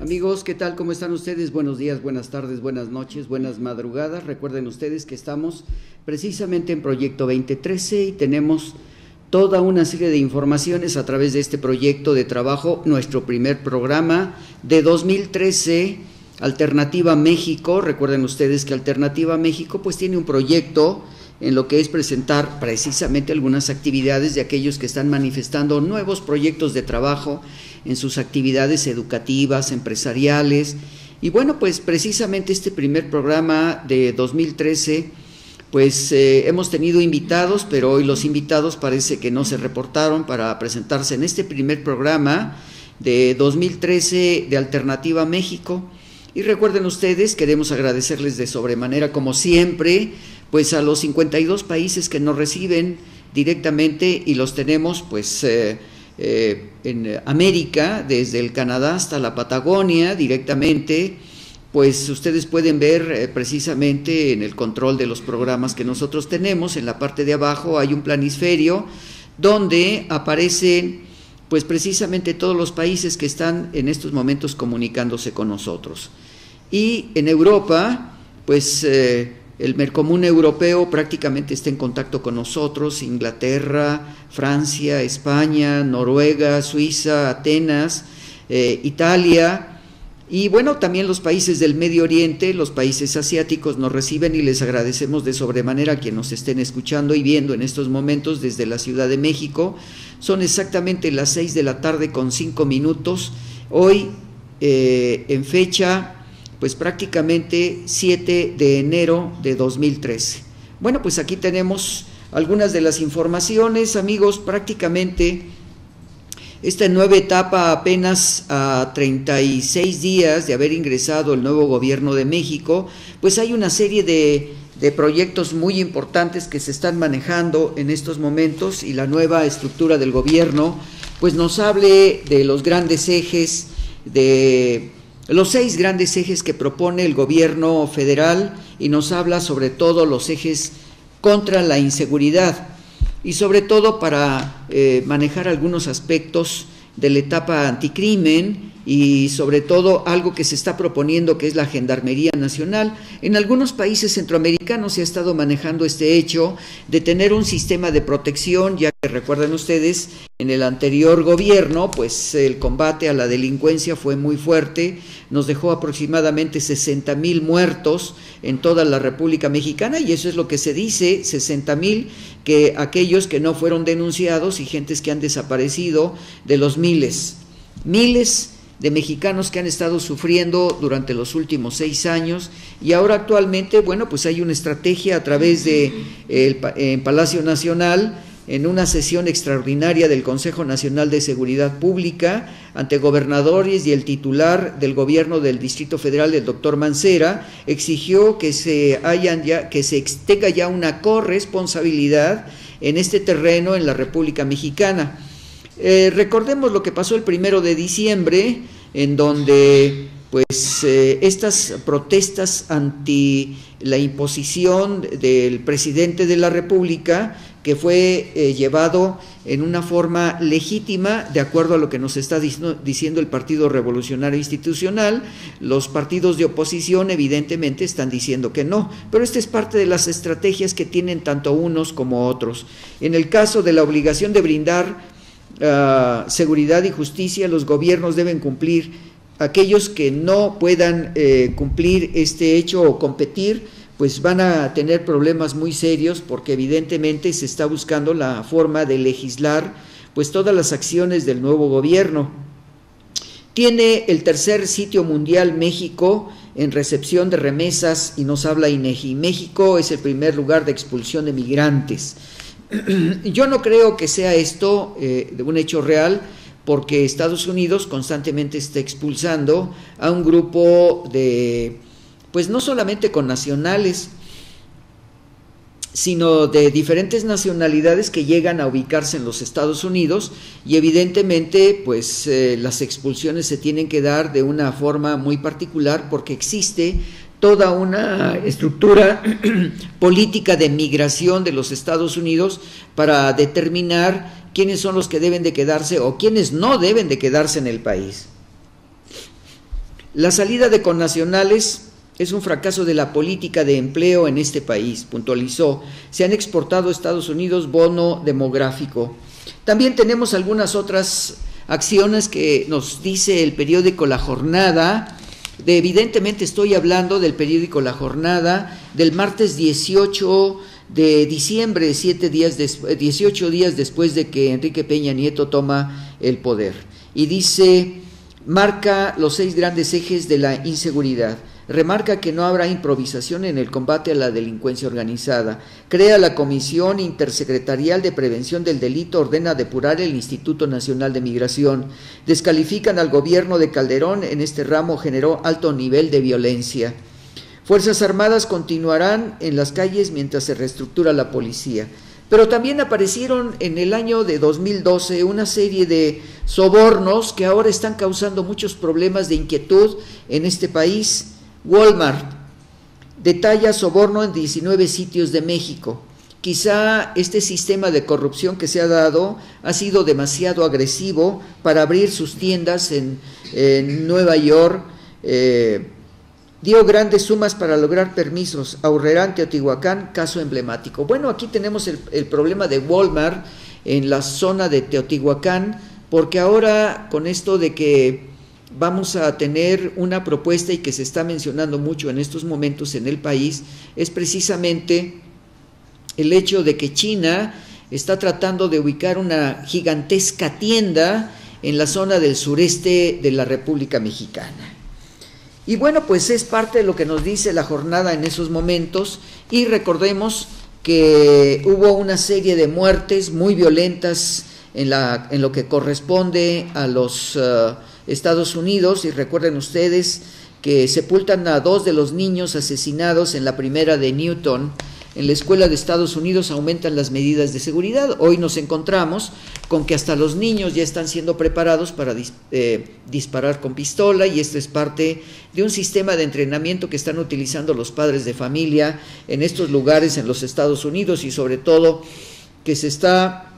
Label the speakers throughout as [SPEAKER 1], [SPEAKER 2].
[SPEAKER 1] Amigos, ¿qué tal? ¿Cómo están ustedes? Buenos días, buenas tardes, buenas noches, buenas madrugadas. Recuerden ustedes que estamos precisamente en Proyecto 2013 y tenemos toda una serie de informaciones a través de este proyecto de trabajo, nuestro primer programa de 2013, Alternativa México. Recuerden ustedes que Alternativa México pues tiene un proyecto en lo que es presentar precisamente algunas actividades de aquellos que están manifestando nuevos proyectos de trabajo en sus actividades educativas, empresariales. Y bueno, pues precisamente este primer programa de 2013, pues hemos tenido invitados, pero hoy los invitados parece que no se reportaron para presentarse en este primer programa de 2013 de Alternativa México. Y recuerden ustedes, queremos agradecerles de sobremanera, como siempre, pues a los 52 países que nos reciben directamente, y los tenemos pues en América, desde el Canadá hasta la Patagonia directamente. Pues ustedes pueden ver precisamente en el control de los programas que nosotros tenemos, en la parte de abajo hay un planisferio donde aparecen pues precisamente todos los países que están en estos momentos comunicándose con nosotros. Y en Europa, pues el Mercomún Europeo prácticamente está en contacto con nosotros: Inglaterra, Francia, España, Noruega, Suiza, Atenas, Italia. Y bueno, también los países del Medio Oriente, los países asiáticos nos reciben, y les agradecemos de sobremanera a quienes nos estén escuchando y viendo en estos momentos desde la Ciudad de México. Son exactamente las 6 de la tarde con 5 minutos, hoy en fecha pues prácticamente 7 de enero de 2013. Bueno, pues aquí tenemos algunas de las informaciones, amigos. Prácticamente esta nueva etapa, apenas a 36 días de haber ingresado el nuevo gobierno de México, pues hay una serie de proyectos muy importantes que se están manejando en estos momentos, y la nueva estructura del gobierno pues nos hable de los grandes ejes, de los 6 grandes ejes que propone el gobierno federal, y nos habla sobre todo los ejes contra la inseguridad, y sobre todo para manejar algunos aspectos de la etapa anticrimen, y sobre todo algo que se está proponiendo, que es la Gendarmería Nacional. En algunos países centroamericanos se ha estado manejando este hecho de tener un sistema de protección, ya que recuerdan ustedes, en el anterior gobierno pues el combate a la delincuencia fue muy fuerte, nos dejó aproximadamente 60,000 muertos en toda la República Mexicana, y eso es lo que se dice, 60,000, que aquellos que no fueron denunciados y gentes que han desaparecido, de los miles de mexicanos que han estado sufriendo durante los últimos 6 años. Y ahora actualmente, bueno, pues hay una estrategia a través de en Palacio Nacional, en una sesión extraordinaria del Consejo Nacional de Seguridad Pública, ante gobernadores y el titular del gobierno del Distrito Federal, el doctor Mancera, exigió que tenga ya una corresponsabilidad en este terreno en la República Mexicana. Recordemos lo que pasó el 1 de diciembre, en donde pues estas protestas anti la imposición del presidente de la República, que fue llevado en una forma legítima, de acuerdo a lo que nos está diciendo el Partido Revolucionario Institucional. Los partidos de oposición evidentemente están diciendo que no, pero esta es parte de las estrategias que tienen tanto unos como otros. En el caso de la obligación de brindar seguridad y justicia, los gobiernos deben cumplir. Aquellos que no puedan cumplir este hecho o competir, pues van a tener problemas muy serios, porque evidentemente se está buscando la forma de legislar pues todas las acciones del nuevo gobierno. Tiene el tercer sitio mundial México en recepción de remesas, y nos habla INEGI. México es el primer lugar de expulsión de migrantes. Yo no creo que sea esto de un hecho real, porque Estados Unidos constantemente está expulsando a un grupo de, pues no solamente con nacionales, sino de diferentes nacionalidades que llegan a ubicarse en los Estados Unidos, y evidentemente pues las expulsiones se tienen que dar de una forma muy particular, porque existe toda una estructura política de migración de los Estados Unidos para determinar quiénes son los que deben de quedarse o quiénes no deben de quedarse en el país. La salida de connacionales es un fracaso de la política de empleo en este país, puntualizó. Se han exportado a Estados Unidos bono demográfico. También tenemos algunas otras acciones que nos dice el periódico La Jornada. Evidentemente estoy hablando del periódico La Jornada del martes 18 de diciembre, 18 días después de que Enrique Peña Nieto toma el poder. Y dice, marca los 6 grandes ejes de la inseguridad. Remarca que no habrá improvisación en el combate a la delincuencia organizada. Crea la Comisión Intersecretarial de Prevención del Delito, ordena depurar el Instituto Nacional de Migración. Descalifican al gobierno de Calderón, en este ramo generó alto nivel de violencia. Fuerzas Armadas continuarán en las calles mientras se reestructura la policía. Pero también aparecieron en el año de 2012 una serie de sobornos que ahora están causando muchos problemas de inquietud en este país. Walmart detalla soborno en 19 sitios de México. Quizá este sistema de corrupción que se ha dado ha sido demasiado agresivo para abrir sus tiendas en Nueva York. Dio grandes sumas para lograr permisos. Aurrerá Teotihuacán, caso emblemático. Bueno, aquí tenemos el problema de Walmart en la zona de Teotihuacán, porque ahora con esto de que vamos a tener una propuesta y que se está mencionando mucho en estos momentos en el país, es precisamente el hecho de que China está tratando de ubicar una gigantesca tienda en la zona del sureste de la República Mexicana. Y bueno, pues es parte de lo que nos dice La Jornada en esos momentos, y recordemos que hubo una serie de muertes muy violentas en lo que corresponde a los Estados Unidos, y recuerden ustedes que sepultan a 2 de los niños asesinados en la primera de Newton. En la escuela de Estados Unidos aumentan las medidas de seguridad. Hoy nos encontramos con que hasta los niños ya están siendo preparados para disparar con pistola, y esto es parte de un sistema de entrenamiento que están utilizando los padres de familia en estos lugares en los Estados Unidos, y sobre todo que se está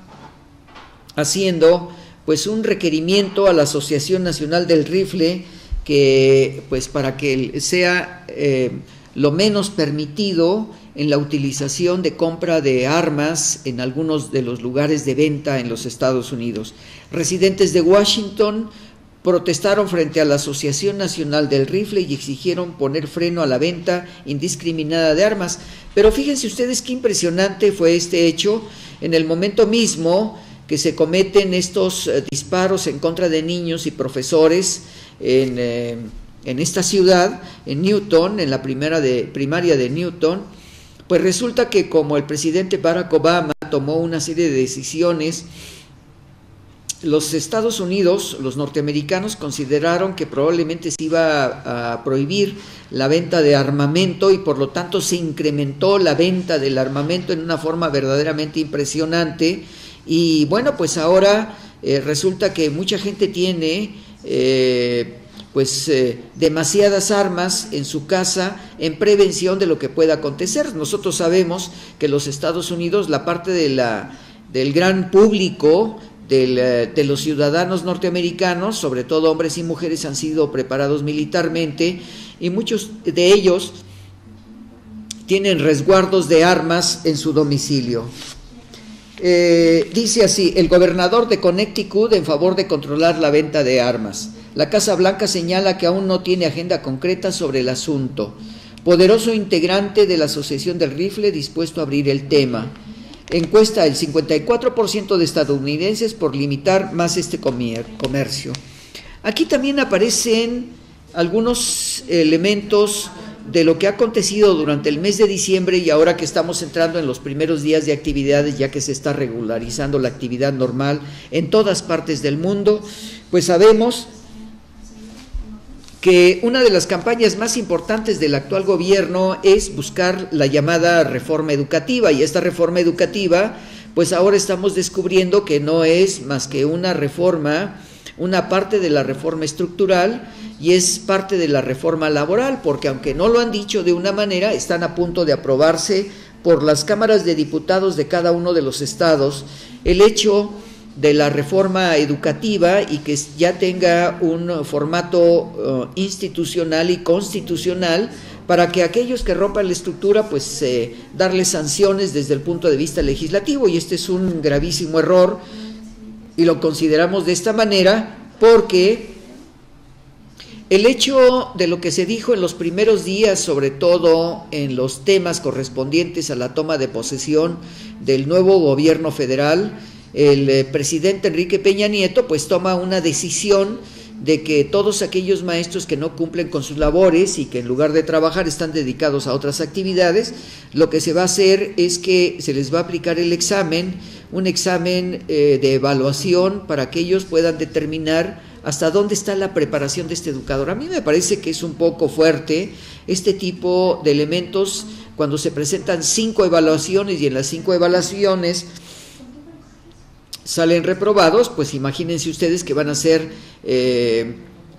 [SPEAKER 1] haciendo pues un requerimiento a la Asociación Nacional del Rifle, que pues para que sea lo menos permitido en la utilización de compra de armas en algunos de los lugares de venta en los Estados Unidos. Residentes de Washington protestaron frente a la Asociación Nacional del Rifle y exigieron poner freno a la venta indiscriminada de armas. Pero fíjense ustedes qué impresionante fue este hecho en el momento mismo que se cometen estos disparos en contra de niños y profesores en esta ciudad, en Newton, en la primaria de Newton. Pues resulta que como el presidente Barack Obama tomó una serie de decisiones, los Estados Unidos, los norteamericanos, consideraron que probablemente se iba a prohibir la venta de armamento, y por lo tanto se incrementó la venta del armamento en una forma verdaderamente impresionante. Y bueno, pues ahora resulta que mucha gente tiene demasiadas armas en su casa en prevención de lo que pueda acontecer. Nosotros sabemos que los Estados Unidos, la parte del gran público, de los ciudadanos norteamericanos, sobre todo hombres y mujeres, han sido preparados militarmente, y muchos de ellos tienen resguardos de armas en su domicilio. Dice así: el gobernador de Connecticut en favor de controlar la venta de armas. La Casa Blanca señala que aún no tiene agenda concreta sobre el asunto. Poderoso integrante de la Asociación del Rifle dispuesto a abrir el tema. Encuesta: el 54% de estadounidenses por limitar más este comercio. Aquí también aparecen algunos elementos de lo que ha acontecido durante el mes de diciembre, y ahora que estamos entrando en los primeros días de actividades, ya que se está regularizando la actividad normal en todas partes del mundo, pues sabemos que una de las campañas más importantes del actual gobierno es buscar la llamada reforma educativa, y esta reforma educativa, pues ahora estamos descubriendo que no es más que una reforma, una parte de la reforma estructural, y es parte de la reforma laboral, porque aunque no lo han dicho de una manera, están a punto de aprobarse por las cámaras de diputados de cada uno de los estados el hecho de la reforma educativa y que ya tenga un formato institucional y constitucional para que aquellos que rompan la estructura, pues darles sanciones desde el punto de vista legislativo. Y este es un gravísimo error y lo consideramos de esta manera porque el hecho de lo que se dijo en los primeros días, sobre todo en los temas correspondientes a la toma de posesión del nuevo gobierno federal, el presidente Enrique Peña Nieto pues toma una decisión de que todos aquellos maestros que no cumplen con sus labores y que en lugar de trabajar están dedicados a otras actividades, lo que se va a hacer es que se les va a aplicar el examen, un examen de evaluación para que ellos puedan determinar hasta dónde está la preparación de este educador. A mí me parece que es un poco fuerte este tipo de elementos cuando se presentan 5 evaluaciones y en las 5 evaluaciones salen reprobados, pues imagínense ustedes que van a ser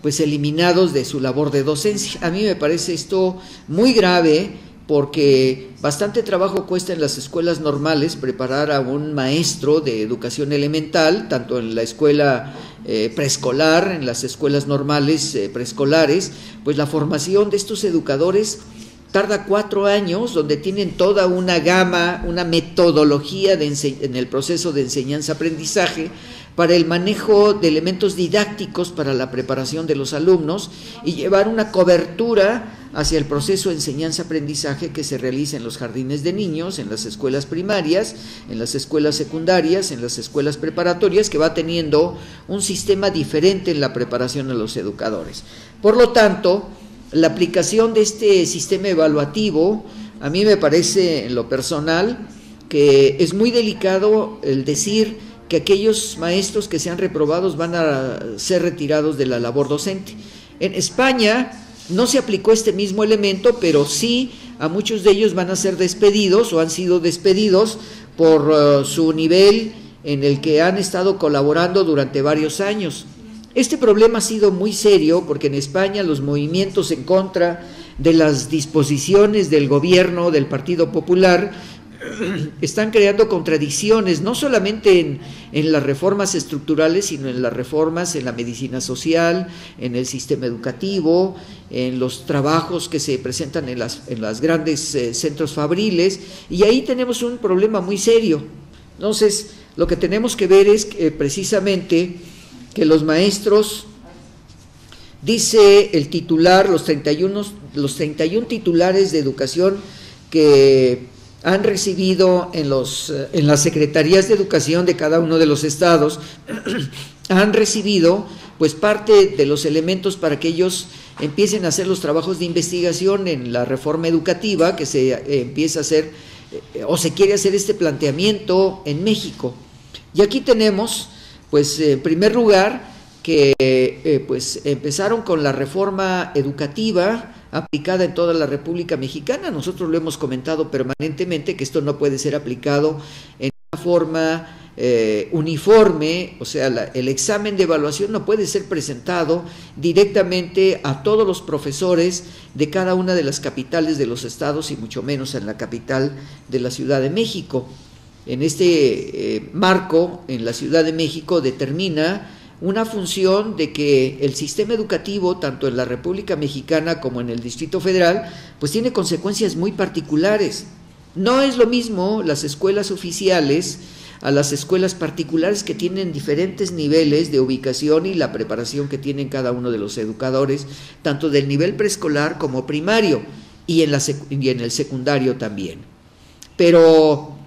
[SPEAKER 1] pues eliminados de su labor de docencia. A mí me parece esto muy grave porque bastante trabajo cuesta en las escuelas normales preparar a un maestro de educación elemental, tanto en la escuela preescolar, en las escuelas normales preescolares, pues la formación de estos educadores tarda 4 años, donde tienen toda una gama, una metodología en el proceso de enseñanza-aprendizaje para el manejo de elementos didácticos para la preparación de los alumnos y llevar una cobertura hacia el proceso de enseñanza-aprendizaje que se realiza en los jardines de niños, en las escuelas primarias, en las escuelas secundarias, en las escuelas preparatorias, que va teniendo un sistema diferente en la preparación de los educadores. Por lo tanto, la aplicación de este sistema evaluativo, a mí me parece en lo personal que es muy delicado el decir que aquellos maestros que sean reprobados van a ser retirados de la labor docente. En España no se aplicó este mismo elemento, pero sí a muchos de ellos van a ser despedidos o han sido despedidos por su nivel en el que han estado colaborando durante varios años. Este problema ha sido muy serio porque en España los movimientos en contra de las disposiciones del gobierno del Partido Popular están creando contradicciones, no solamente en las reformas estructurales, sino en las reformas en la medicina social, en el sistema educativo, en los trabajos que se presentan en las grandes centros fabriles, y ahí tenemos un problema muy serio. Entonces, lo que tenemos que ver es que, precisamente que los maestros, dice el titular, los 31 titulares de educación que han recibido en las secretarías de educación de cada uno de los estados, han recibido pues parte de los elementos para que ellos empiecen a hacer los trabajos de investigación en la reforma educativa que se empieza a hacer o se quiere hacer este planteamiento en México. Y aquí tenemos pues en primer lugar que pues empezaron con la reforma educativa aplicada en toda la República Mexicana. Nosotros lo hemos comentado permanentemente que esto no puede ser aplicado en una forma uniforme, o sea, el examen de evaluación no puede ser presentado directamente a todos los profesores de cada una de las capitales de los estados y mucho menos en la capital de la Ciudad de México. En este marco, en la Ciudad de México determina una función de que el sistema educativo, tanto en la República Mexicana como en el Distrito Federal, pues tiene consecuencias muy particulares. No es lo mismo las escuelas oficiales a las escuelas particulares que tienen diferentes niveles de ubicación y la preparación que tienen cada uno de los educadores, tanto del nivel preescolar como primario y en el secundario también. Pero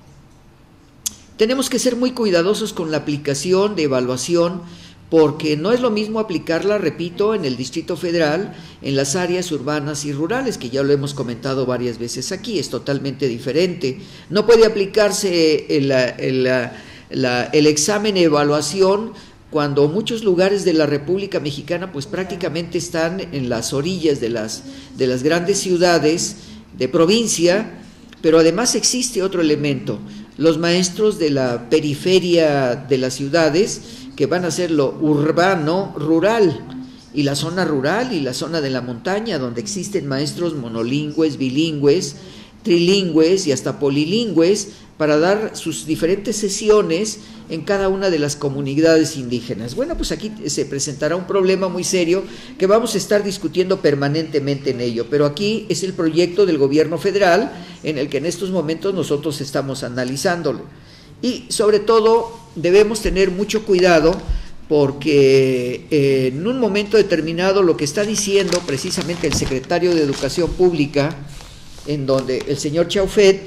[SPEAKER 1] tenemos que ser muy cuidadosos con la aplicación de evaluación, porque no es lo mismo aplicarla, repito, en el Distrito Federal, en las áreas urbanas y rurales, que ya lo hemos comentado varias veces aquí, es totalmente diferente. No puede aplicarse el examen de evaluación cuando muchos lugares de la República Mexicana pues prácticamente están en las orillas de las grandes ciudades de provincia, pero además existe otro elemento, los maestros de la periferia de las ciudades, que van a ser lo urbano rural, y la zona rural y la zona de la montaña, donde existen maestros monolingües, bilingües, trilingües y hasta polilingües para dar sus diferentes sesiones en cada una de las comunidades indígenas. Bueno, pues aquí se presentará un problema muy serio que vamos a estar discutiendo permanentemente en ello, pero aquí es el proyecto del gobierno federal en el que en estos momentos nosotros estamos analizándolo. Y sobre todo debemos tener mucho cuidado porque en un momento determinado lo que está diciendo precisamente el secretario de Educación Pública, en donde el señor Chaufet,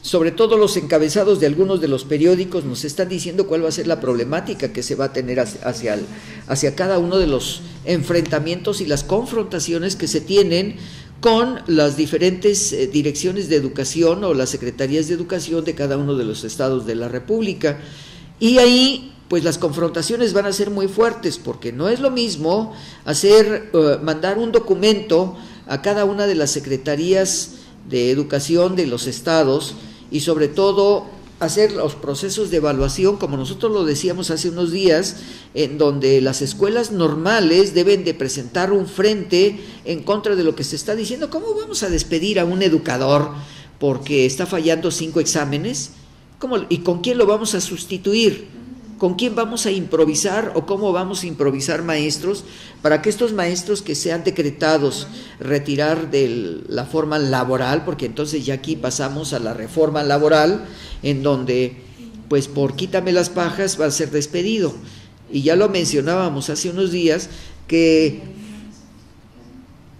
[SPEAKER 1] sobre todo los encabezados de algunos de los periódicos nos están diciendo cuál va a ser la problemática que se va a tener hacia cada uno de los enfrentamientos y las confrontaciones que se tienen con las diferentes direcciones de educación o las secretarías de educación de cada uno de los estados de la República. Y ahí, pues las confrontaciones van a ser muy fuertes, porque no es lo mismo mandar un documento a cada una de las secretarías de educación de los estados y sobre todo hacer los procesos de evaluación, como nosotros lo decíamos hace unos días, en donde las escuelas normales deben de presentar un frente en contra de lo que se está diciendo. ¿Cómo vamos a despedir a un educador porque está fallando 5 exámenes? ¿Y con quién lo vamos a sustituir? ¿Con quién vamos a improvisar o cómo vamos a improvisar maestros para que estos maestros que sean decretados retirar de la forma laboral, porque entonces ya aquí pasamos a la reforma laboral, en donde pues por quítame las pajas va a ser despedido? Y ya lo mencionábamos hace unos días que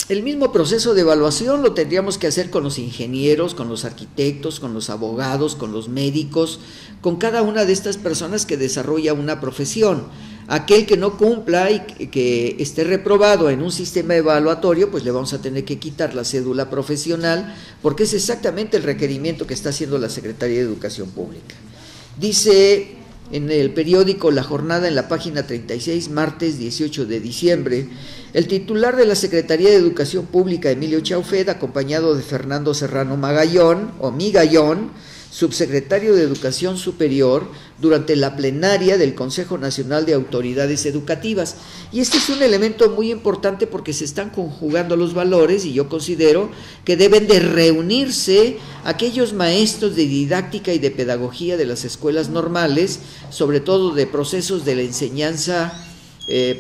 [SPEAKER 1] el mismo proceso de evaluación lo tendríamos que hacer con los ingenieros, con los arquitectos, con los abogados, con los médicos, con cada una de estas personas que desarrolla una profesión. Aquel que no cumpla y que esté reprobado en un sistema evaluatorio, pues le vamos a tener que quitar la cédula profesional, porque es exactamente el requerimiento que está haciendo la Secretaría de Educación Pública. Dice en el periódico La Jornada, en la página 36, martes 18 de diciembre, el titular de la Secretaría de Educación Pública, Emilio Chaufet, acompañado de Fernando Serrano Magallón, o Migallón, subsecretario de Educación Superior, durante la plenaria del Consejo Nacional de Autoridades Educativas. Y este es un elemento muy importante porque se están conjugando los valores y yo considero que deben de reunirse aquellos maestros de didáctica y de pedagogía de las escuelas normales, sobre todo de procesos de la enseñanza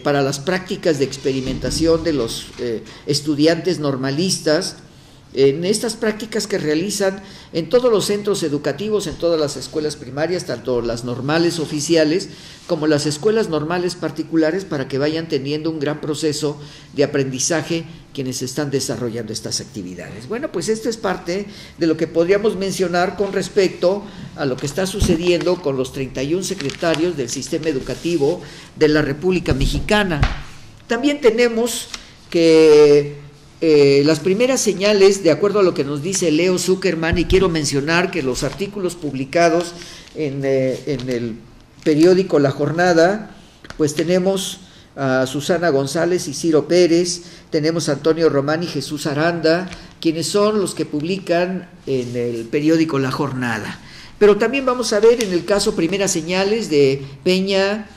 [SPEAKER 1] para las prácticas de experimentación de los estudiantes normalistas, en estas prácticas que realizan en todos los centros educativos, en todas las escuelas primarias, tanto las normales oficiales como las escuelas normales particulares, para que vayan teniendo un gran proceso de aprendizaje quienes están desarrollando estas actividades. Bueno, pues esto es parte de lo que podríamos mencionar con respecto a lo que está sucediendo con los 31 secretarios del sistema educativo de la República Mexicana. También tenemos que las primeras señales, de acuerdo a lo que nos dice Leo Zuckerman, y quiero mencionar que los artículos publicados en el periódico La Jornada, pues tenemos a Susana González y Ciro Pérez, tenemos a Antonio Román y Jesús Aranda, quienes son los que publican en el periódico La Jornada. Pero también vamos a ver en el caso primeras señales de Peña,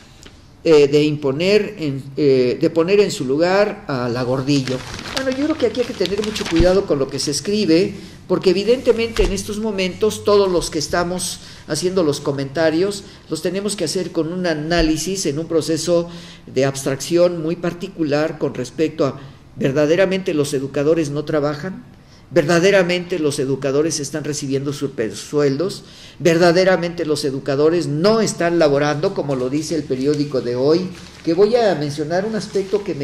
[SPEAKER 1] de poner en su lugar a la Gordillo. Bueno, yo creo que aquí hay que tener mucho cuidado con lo que se escribe, porque evidentemente en estos momentos todos los que estamos haciendo los comentarios los tenemos que hacer con un análisis en un proceso de abstracción muy particular con respecto a ¿verdaderamente los educadores no trabajan? ¿Verdaderamente los educadores están recibiendo sueldos? ¿Verdaderamente los educadores no están laborando, como lo dice el periódico de hoy? Que voy a mencionar un aspecto que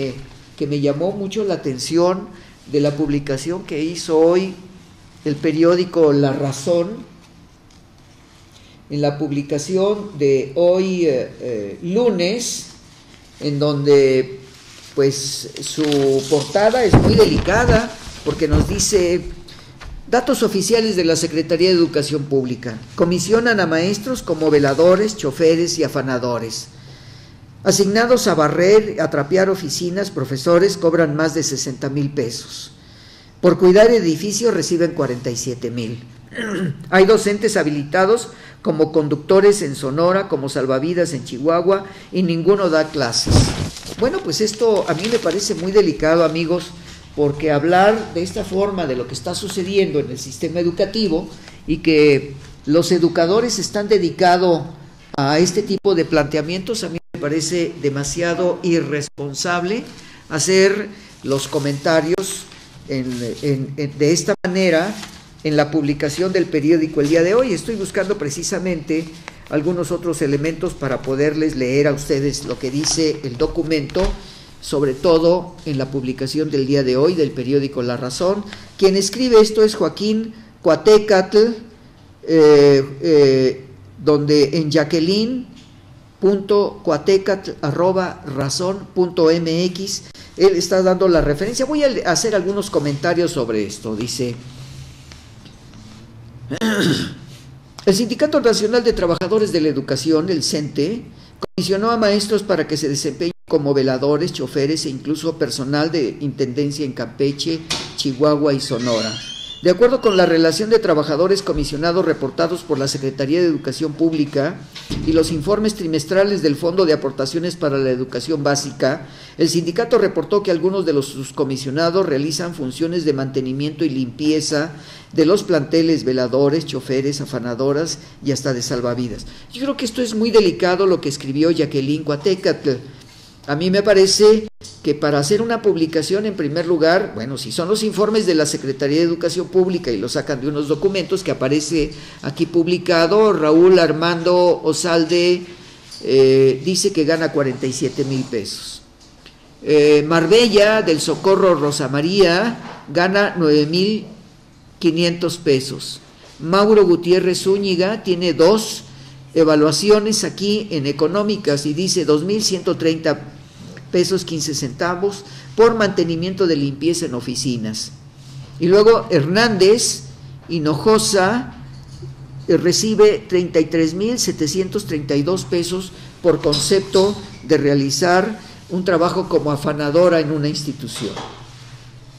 [SPEAKER 1] me llamó mucho la atención de la publicación que hizo hoy el periódico La Razón. En la publicación de hoy, lunes, en donde pues su portada es muy delicada, porque nos dice: datos oficiales de la Secretaría de Educación Pública, comisionan a maestros como veladores, choferes y afanadores. Asignados a barrer, a trapear oficinas, profesores cobran más de 60,000 pesos. Por cuidar edificios reciben 47,000. Hay docentes habilitados como conductores en Sonora, como salvavidas en Chihuahua, y ninguno da clases. Bueno, pues esto a mí me parece muy delicado, amigos, porque hablar de esta forma de lo que está sucediendo en el sistema educativo y que los educadores están dedicados a este tipo de planteamientos, a mí me parece demasiado irresponsable hacer los comentarios de esta manera en la publicación del periódico el día de hoy. Estoy buscando precisamente algunos otros elementos para poderles leer a ustedes lo que dice el documento, sobre todo en la publicación del día de hoy del periódico La Razón. Quien escribe esto es Joaquín Coatecatl, donde en jacqueline.coatecatl@razon.mx él está dando la referencia. Voy a hacer algunos comentarios sobre esto. Dice: el Sindicato Nacional de Trabajadores de la Educación, el CENTE, comisionó a maestros para que se desempeñen como veladores, choferes e incluso personal de intendencia en Campeche, Chihuahua y Sonora. De acuerdo con la relación de trabajadores comisionados reportados por la Secretaría de Educación Pública y los informes trimestrales del Fondo de Aportaciones para la Educación Básica, el sindicato reportó que algunos de sus comisionados realizan funciones de mantenimiento y limpieza de los planteles, veladores, choferes, afanadoras y hasta de salvavidas. Yo creo que esto es muy delicado lo que escribió Jacqueline Coatecatl. A mí me parece que para hacer una publicación, en primer lugar, bueno, si son los informes de la Secretaría de Educación Pública y lo sacan de unos documentos que aparece aquí publicado, Raúl Armando Osalde dice que gana 47,000 pesos. Marbella del Socorro Rosa María gana 9,500 pesos. Mauro Gutiérrez Zúñiga tiene 2 evaluaciones aquí en económicas y dice 2,130 pesos 15 centavos por mantenimiento de limpieza en oficinas. Y luego Hernández Hinojosa recibe 33,732 pesos por concepto de realizar un trabajo como afanadora en una institución.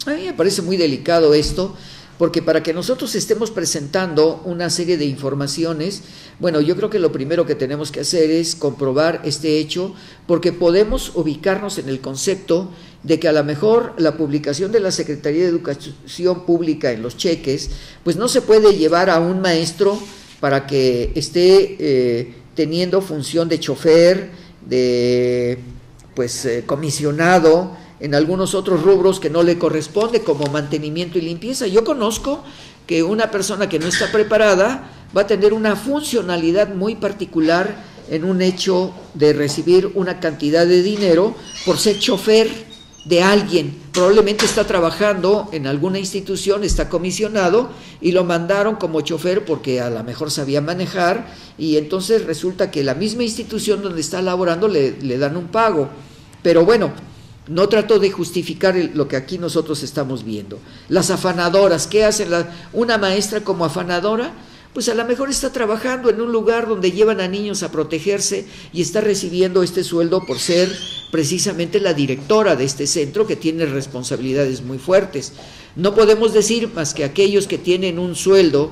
[SPEAKER 1] A mí me parece muy delicado esto, porque para que nosotros estemos presentando una serie de informaciones, bueno, yo creo que lo primero que tenemos que hacer es comprobar este hecho, porque podemos ubicarnos en el concepto de que a lo mejor la publicación de la Secretaría de Educación Pública en los cheques, pues no se puede llevar a un maestro para que esté teniendo función de chofer, de comisionado, en algunos otros rubros que no le corresponde, como mantenimiento y limpieza. Yo conozco que una persona que no está preparada va a tener una funcionalidad muy particular en un hecho de recibir una cantidad de dinero por ser chofer de alguien. Probablemente está trabajando en alguna institución, está comisionado y lo mandaron como chofer porque a lo mejor sabía manejar, y entonces resulta que la misma institución donde está laborando le dan un pago. Pero bueno, no trato de justificar lo que aquí nosotros estamos viendo. Las afanadoras, ¿qué hace una maestra como afanadora? Pues a lo mejor está trabajando en un lugar donde llevan a niños a protegerse y está recibiendo este sueldo por ser precisamente la directora de este centro, que tiene responsabilidades muy fuertes. No podemos decir más que aquellos que tienen un sueldo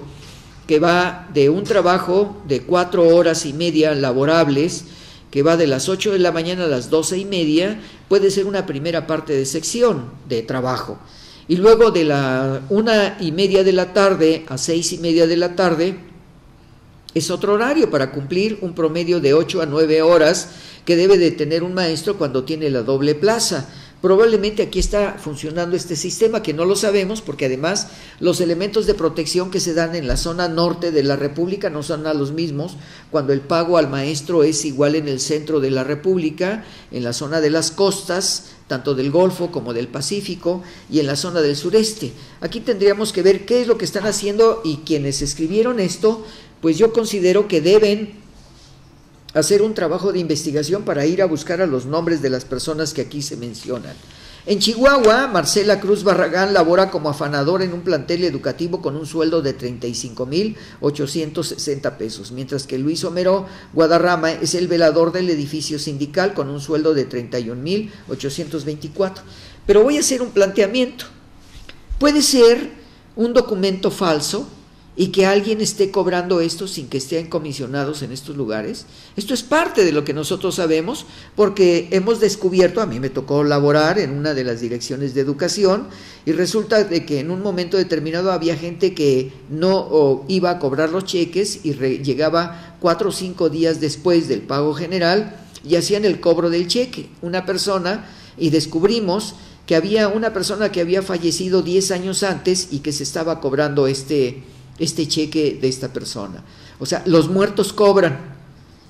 [SPEAKER 1] que va de un trabajo de 4 horas y media laborables, que va de las 8 de la mañana a las 12:30, puede ser una primera parte de sección de trabajo. Y luego de la 1:30 de la tarde a 6:30 de la tarde es otro horario para cumplir un promedio de 8 a 9 horas que debe de tener un maestro cuando tiene la doble plaza. Probablemente aquí está funcionando este sistema, que no lo sabemos, porque además los elementos de protección que se dan en la zona norte de la República no son a los mismos cuando el pago al maestro es igual en el centro de la República, en la zona de las costas, tanto del Golfo como del Pacífico, y en la zona del sureste. Aquí tendríamos que ver qué es lo que están haciendo, y quienes escribieron esto, pues yo considero que deben hacer un trabajo de investigación para ir a buscar a los nombres de las personas que aquí se mencionan. En Chihuahua, Marcela Cruz Barragán labora como afanadora en un plantel educativo con un sueldo de 35,860 pesos, mientras que Luis Homero Guadarrama es el velador del edificio sindical con un sueldo de 31,824. Pero voy a hacer un planteamiento. Puede ser un documento falso y que alguien esté cobrando esto sin que estén comisionados en estos lugares? Esto es parte de lo que nosotros sabemos, porque hemos descubierto, a mí me tocó laborar en una de las direcciones de educación, y resulta de que en un momento determinado había gente que no iba a cobrar los cheques y llegaba 4 o 5 días después del pago general y hacían el cobro del cheque. Una persona, y descubrimos que había una persona que había fallecido 10 años antes y que se estaba cobrando este cheque de esta persona. O sea, los muertos cobran.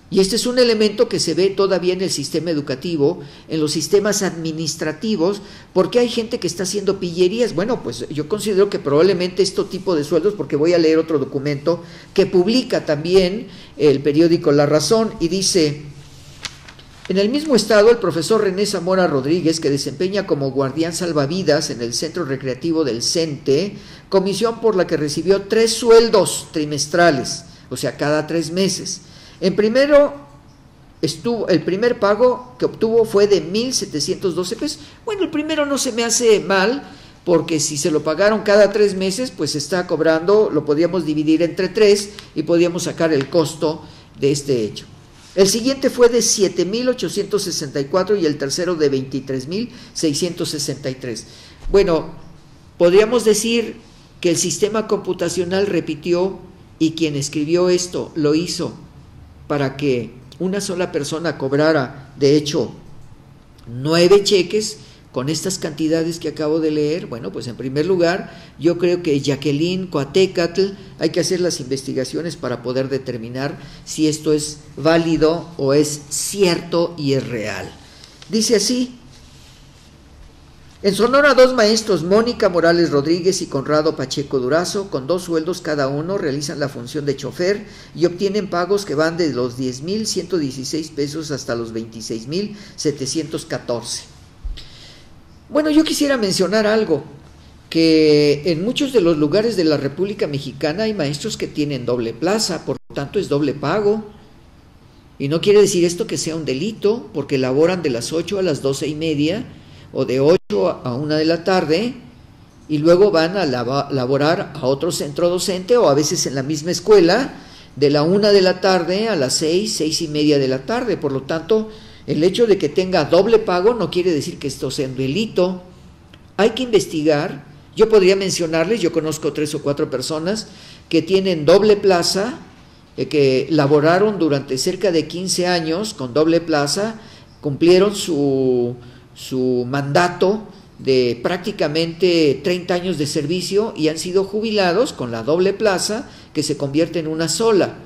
[SPEAKER 1] Y este es un elemento que se ve todavía en el sistema educativo, en los sistemas administrativos, porque hay gente que está haciendo pillerías. Bueno, pues yo considero que probablemente este tipo de sueldos, porque voy a leer otro documento que publica también el periódico La Razón, y dice: en el mismo estado, el profesor René Zamora Rodríguez, que desempeña como guardián salvavidas en el Centro Recreativo del CENTE, comisión por la que recibió 3 sueldos trimestrales, o sea, cada 3 meses. El primer pago que obtuvo fue de 1,712 pesos. Bueno, el primero no se me hace mal, porque si se lo pagaron cada 3 meses, pues está cobrando, lo podíamos dividir entre 3 y podíamos sacar el costo de este hecho. El siguiente fue de 7,864 y el tercero de 23,663. Bueno, podríamos decir que el sistema computacional repitió, y quien escribió esto lo hizo para que una sola persona cobrara, de hecho, 9 cheques con estas cantidades que acabo de leer. Bueno, pues en primer lugar, yo creo que Jacqueline Coatecatl, hay que hacer las investigaciones para poder determinar si esto es válido o es cierto y es real. Dice así: en Sonora, 2 maestros, Mónica Morales Rodríguez y Conrado Pacheco Durazo, con 2 sueldos cada uno, realizan la función de chofer y obtienen pagos que van de los 10,116 pesos hasta los 26,714. Bueno, yo quisiera mencionar algo, que en muchos de los lugares de la República Mexicana hay maestros que tienen doble plaza, por lo tanto es doble pago. Y no quiere decir esto que sea un delito, porque laboran de las 8 a las 12:30 o de 8 a 1 de la tarde, y luego van a laborar a otro centro docente, o a veces en la misma escuela, de la 1 de la tarde a las 6:30 de la tarde. Por lo tanto, el hecho de que tenga doble pago no quiere decir que esto sea un delito. Hay que investigar. Yo podría mencionarles, yo conozco 3 o 4 personas que tienen doble plaza, que laboraron durante cerca de 15 años con doble plaza, cumplieron su mandato de prácticamente 30 años de servicio y han sido jubilados con la doble plaza, que se convierte en una sola.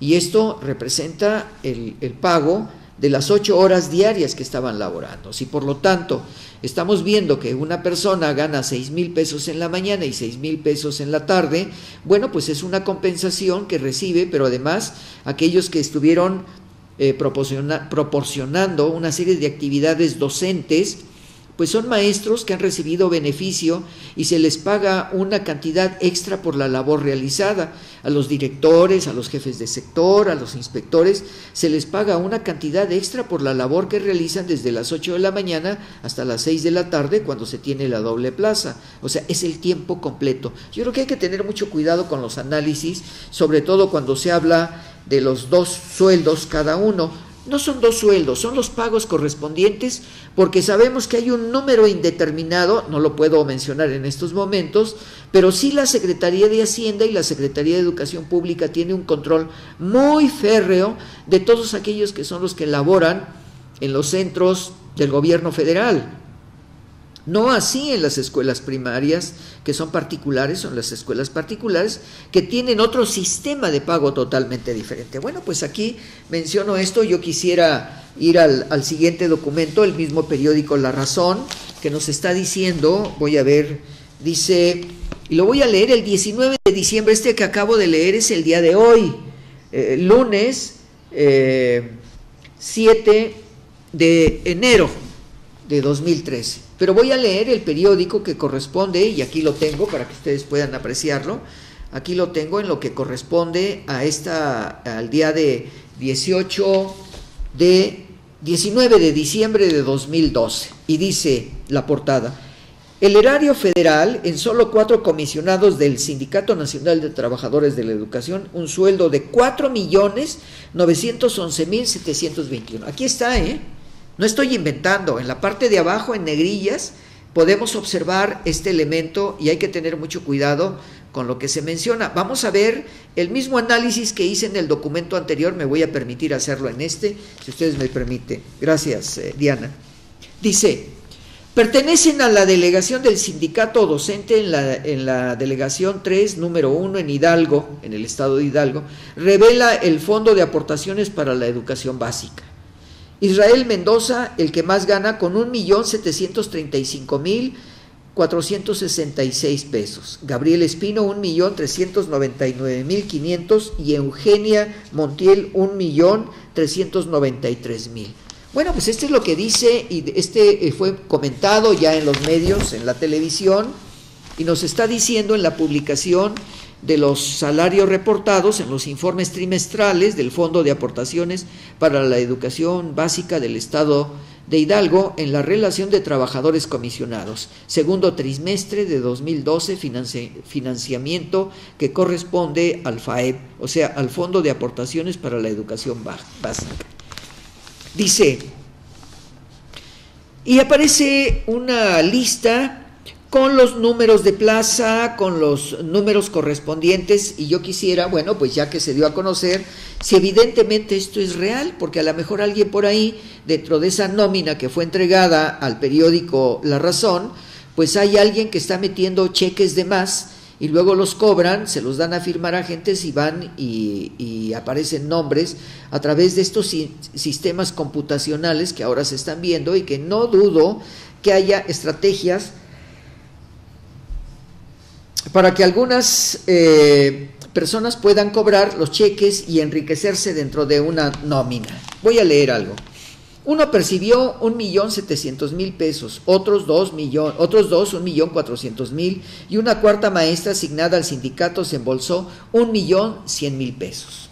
[SPEAKER 1] Y esto representa el pago de las 8 horas diarias que estaban laborando. Si por lo tanto estamos viendo que una persona gana 6,000 pesos en la mañana y 6,000 pesos en la tarde, bueno, pues es una compensación que recibe, pero además aquellos que estuvieron proporcionando una serie de actividades docentes, pues son maestros que han recibido beneficio y se les paga una cantidad extra por la labor realizada. A los directores, a los jefes de sector, a los inspectores, se les paga una cantidad extra por la labor que realizan desde las 8 de la mañana hasta las 6 de la tarde, cuando se tiene la doble plaza. O sea, es el tiempo completo. Yo creo que hay que tener mucho cuidado con los análisis, sobre todo cuando se habla de los 2 sueldos cada uno. No son 2 sueldos, son los pagos correspondientes, porque sabemos que hay un número indeterminado, no lo puedo mencionar en estos momentos, pero sí la Secretaría de Hacienda y la Secretaría de Educación Pública tiene un control muy férreo de todos aquellos que son los que laboran en los centros del gobierno federal. No así en las escuelas primarias, que son particulares, son las escuelas particulares que tienen otro sistema de pago totalmente diferente. Bueno, pues aquí menciono esto. Yo quisiera ir al siguiente documento, el mismo periódico La Razón, que nos está diciendo, voy a ver, dice, y lo voy a leer, el 19 de diciembre, este que acabo de leer es el día de hoy, lunes 7 de enero de 2013. Pero voy a leer el periódico que corresponde, y aquí lo tengo para que ustedes puedan apreciarlo. Aquí lo tengo en lo que corresponde al día de 19 de diciembre de 2012. Y dice la portada:
[SPEAKER 2] El erario federal, en solo 4 comisionados del Sindicato Nacional de Trabajadores de la Educación, un sueldo de 4.911.721. Aquí está, no estoy inventando. En la parte de abajo, en negrillas, podemos observar este elemento y hay que tener mucho cuidado con lo que se menciona. Vamos a ver el mismo análisis que hice en el documento anterior, me voy a permitir hacerlo en este, si ustedes me permiten. Gracias, Diana. Dice: pertenecen a la delegación del sindicato docente en la delegación 3, número 1 en Hidalgo, en el estado de Hidalgo, revela el Fondo de Aportaciones para la Educación Básica. Israel Mendoza, el que más gana, con 1.735.466 pesos. Gabriel Espino, 1.399.500 y Eugenia Montiel, 1.393.000. Bueno, pues este es lo que dice, y este fue comentado ya en los medios, en la televisión, y nos está diciendo en la publicación de los salarios reportados en los informes trimestrales del Fondo de Aportaciones para la Educación Básica del Estado de Hidalgo en la relación de trabajadores comisionados. Segundo trimestre de 2012, financiamiento que corresponde al FAEB, o sea, al Fondo de Aportaciones para la Educación Básica. Dice, y aparece una lista con los números de plaza, con los números correspondientes, y yo quisiera, bueno, pues ya que se dio a conocer, si evidentemente esto es real, porque a lo mejor alguien por ahí, dentro de esa nómina que fue entregada al periódico La Razón, pues hay alguien que está metiendo cheques de más, y luego los cobran, se los dan a firmar agentes y van y aparecen nombres a través de estos sistemas computacionales que ahora se están viendo, y que no dudo que haya estrategias para que algunas personas puedan cobrar los cheques y enriquecerse dentro de una nómina. Voy a leer algo. Uno percibió 1.700.000 pesos, otros 1.400.000 y una cuarta maestra asignada al sindicato se embolsó 1.100.000 pesos.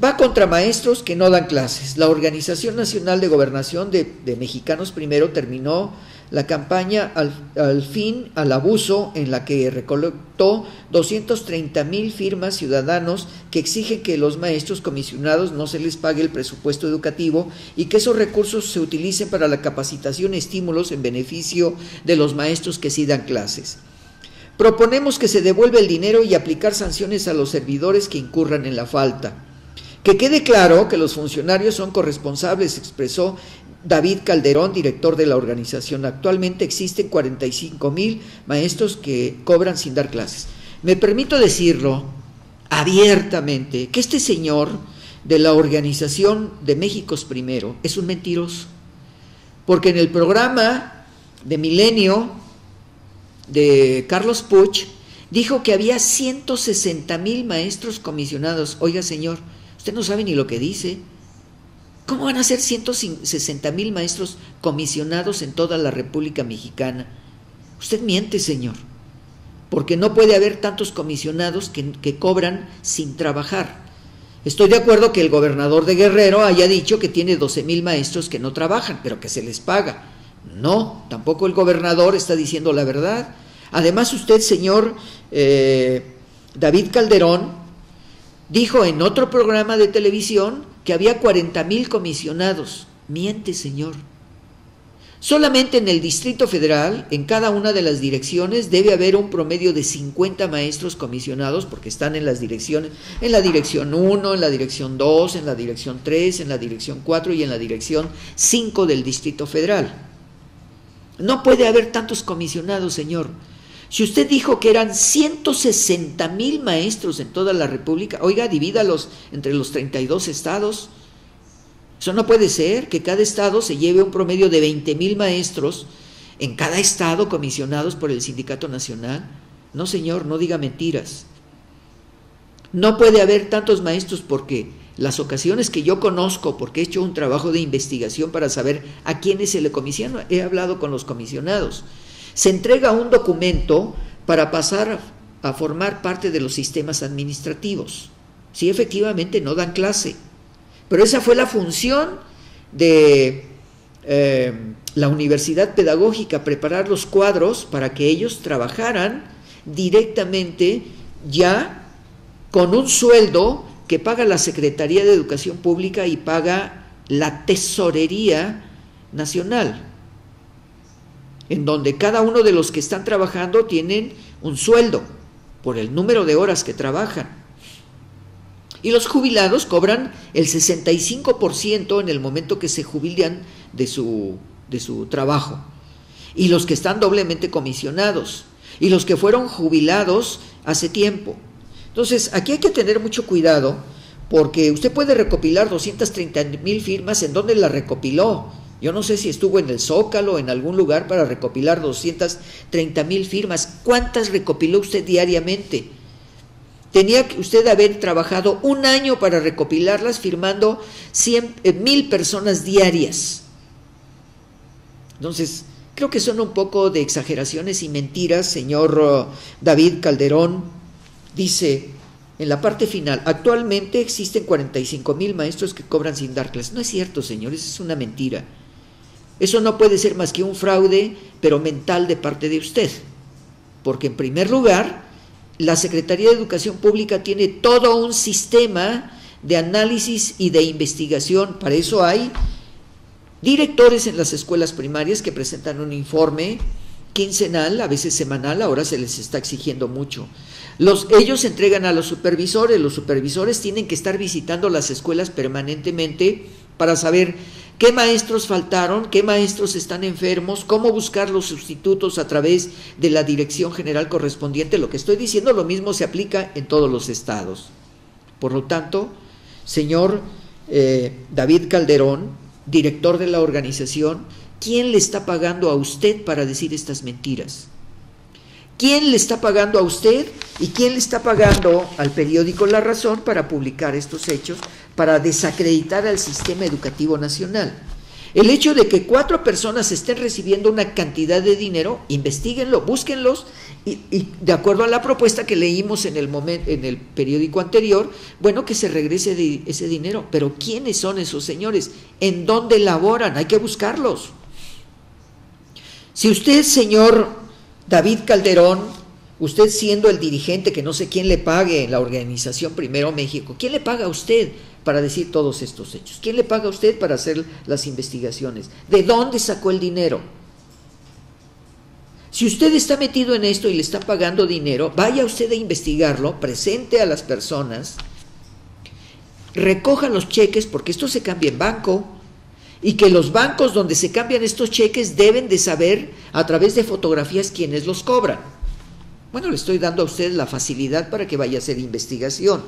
[SPEAKER 2] Va contra maestros que no dan clases. La Organización Nacional de Gobernación de Mexicanos Primero terminó la campaña al fin al abuso, en la que recolectó 230.000 firmas ciudadanos que exigen que los maestros comisionados no se les pague el presupuesto educativo y que esos recursos se utilicen para la capacitación y estímulos en beneficio de los maestros que sí dan clases. Proponemos que se devuelva el dinero y aplicar sanciones a los servidores que incurran en la falta. Que quede claro que los funcionarios son corresponsables, expresó David Calderón, director de la organización. Actualmente existen 45.000 maestros que cobran sin dar clases. Me permito decirlo abiertamente, que este señor de la Organización de Méxicos Primero es un mentiroso, porque en el programa de Milenio de Carlos Puig dijo que había 160.000 maestros comisionados. Oiga, señor, usted no sabe ni lo que dice. ¿Cómo van a ser 160.000 maestros comisionados en toda la República Mexicana? Usted miente, señor, porque no puede haber tantos comisionados que cobran sin trabajar. Estoy de acuerdo que el gobernador de Guerrero haya dicho que tiene 12.000 maestros que no trabajan, pero que se les paga. No, tampoco el gobernador está diciendo la verdad. Además, usted, señor David Calderón, dijo en otro programa de televisión que había 40.000 comisionados. Miente, señor. Solamente en el Distrito Federal, en cada una de las direcciones, debe haber un promedio de 50 maestros comisionados, porque están en las direcciones, en la dirección 1, en la dirección 2, en la dirección 3, en la dirección 4 y en la dirección 5 del Distrito Federal. No puede haber tantos comisionados, señor. Si usted dijo que eran 160.000 maestros en toda la República, oiga, divídalos entre los 32 estados. Eso no puede ser, que cada estado se lleve un promedio de 20.000 maestros en cada estado comisionados por el Sindicato Nacional. No, señor, no diga mentiras. No puede haber tantos maestros, porque las ocasiones que yo conozco, porque he hecho un trabajo de investigación para saber a quiénes se le comisiona, he hablado con los comisionados. Se entrega un documento para pasar a formar parte de los sistemas administrativos. Sí, efectivamente no dan clase, pero esa fue la función de la universidad pedagógica, preparar los cuadros para que ellos trabajaran directamente ya con un sueldo que paga la Secretaría de Educación Pública y paga la Tesorería Nacional, en donde cada uno de los que están trabajando tienen un sueldo por el número de horas que trabajan. Y los jubilados cobran el 65% en el momento que se jubilan de su trabajo. Y los que están doblemente comisionados. Y los que fueron jubilados hace tiempo. Entonces, aquí hay que tener mucho cuidado, porque usted puede recopilar 230,000 firmas. ¿En dónde las recopiló? Yo no sé si estuvo en el Zócalo o en algún lugar para recopilar 230,000 firmas. ¿Cuántas recopiló usted diariamente? Tenía que usted haber trabajado un año para recopilarlas, firmando 100,000 personas diarias. Entonces, creo que son un poco de exageraciones y mentiras, señor David Calderón. Dice en la parte final: actualmente existen 45,000 maestros que cobran sin dar clases. No es cierto, señor, eso es una mentira. Eso no puede ser más que un fraude, pero mental, de parte de usted. Porque en primer lugar, la Secretaría de Educación Pública tiene todo un sistema de análisis y de investigación. Para eso hay directores en las escuelas primarias que presentan un informe quincenal, a veces semanal, ahora se les está exigiendo mucho. Ellos entregan a los supervisores tienen que estar visitando las escuelas permanentemente para saber qué maestros faltaron, qué maestros están enfermos, cómo buscar los sustitutos a través de la dirección general correspondiente. Lo que estoy diciendo, lo mismo se aplica en todos los estados. Por lo tanto, señor David Calderón, director de la organización, ¿quién le está pagando a usted para decir estas mentiras? ¿Quién le está pagando a usted y quién le está pagando al periódico La Razón para publicar estos hechos, para desacreditar al sistema educativo nacional? El hecho de que 4 personas estén recibiendo una cantidad de dinero, investíguenlo, búsquenlos, y de acuerdo a la propuesta que leímos en el periódico anterior, bueno, que se regrese de ese dinero. Pero ¿quiénes son esos señores? ¿En dónde laboran? Hay que buscarlos. Si usted, señor David Calderón, usted siendo el dirigente, que no sé quién le pague en la organización Primero México, ¿quién le paga a usted para decir todos estos hechos? ¿Quién le paga a usted para hacer las investigaciones? ¿De dónde sacó el dinero? Si usted está metido en esto y le está pagando dinero, vaya usted a investigarlo, presente a las personas, recoja los cheques, porque esto se cambia en banco, y que los bancos donde se cambian estos cheques deben de saber a través de fotografías quiénes los cobran. Bueno, le estoy dando a usted la facilidad para que vaya a hacer investigación.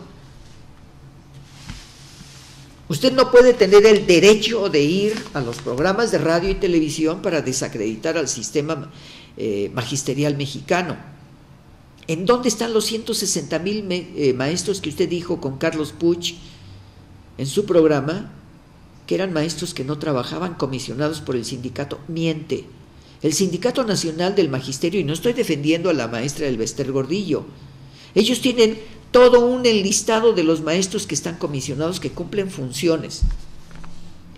[SPEAKER 2] Usted no puede tener el derecho de ir a los programas de radio y televisión para desacreditar al sistema magisterial mexicano. ¿En dónde están los 160,000 maestros que usted dijo con Carlos Puig en su programa, que eran maestros que no trabajaban, comisionados por el sindicato? Miente. El Sindicato Nacional del Magisterio, y no estoy defendiendo a la maestra Elbester Gordillo, ellos tienen todo un enlistado de los maestros que están comisionados, que cumplen funciones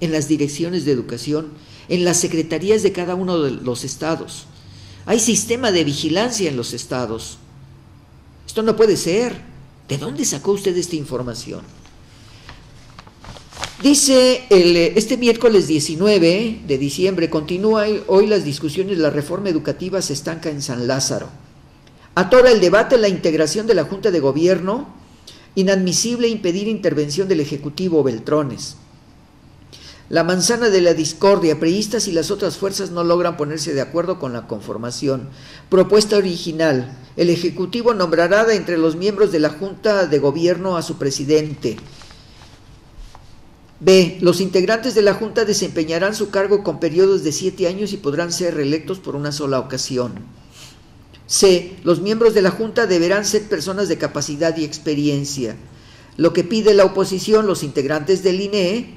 [SPEAKER 2] en las direcciones de educación, en las secretarías de cada uno de los estados. Hay sistema de vigilancia en los estados. Esto no puede ser. ¿De dónde sacó usted esta información? Dice este miércoles 19 de diciembre, continúa hoy las discusiones de la reforma educativa, se estanca en San Lázaro. Atora el debate la integración de la Junta de Gobierno, inadmisible impedir intervención del Ejecutivo Beltrones. La manzana de la discordia, priistas y las otras fuerzas no logran ponerse de acuerdo con la conformación. Propuesta original, el Ejecutivo nombrará de entre los miembros de la Junta de Gobierno a su presidente. B. Los integrantes de la Junta desempeñarán su cargo con periodos de 7 años y podrán ser reelectos por una sola ocasión. C. Los miembros de la Junta deberán ser personas de capacidad y experiencia. Lo que pide la oposición, los integrantes del INE,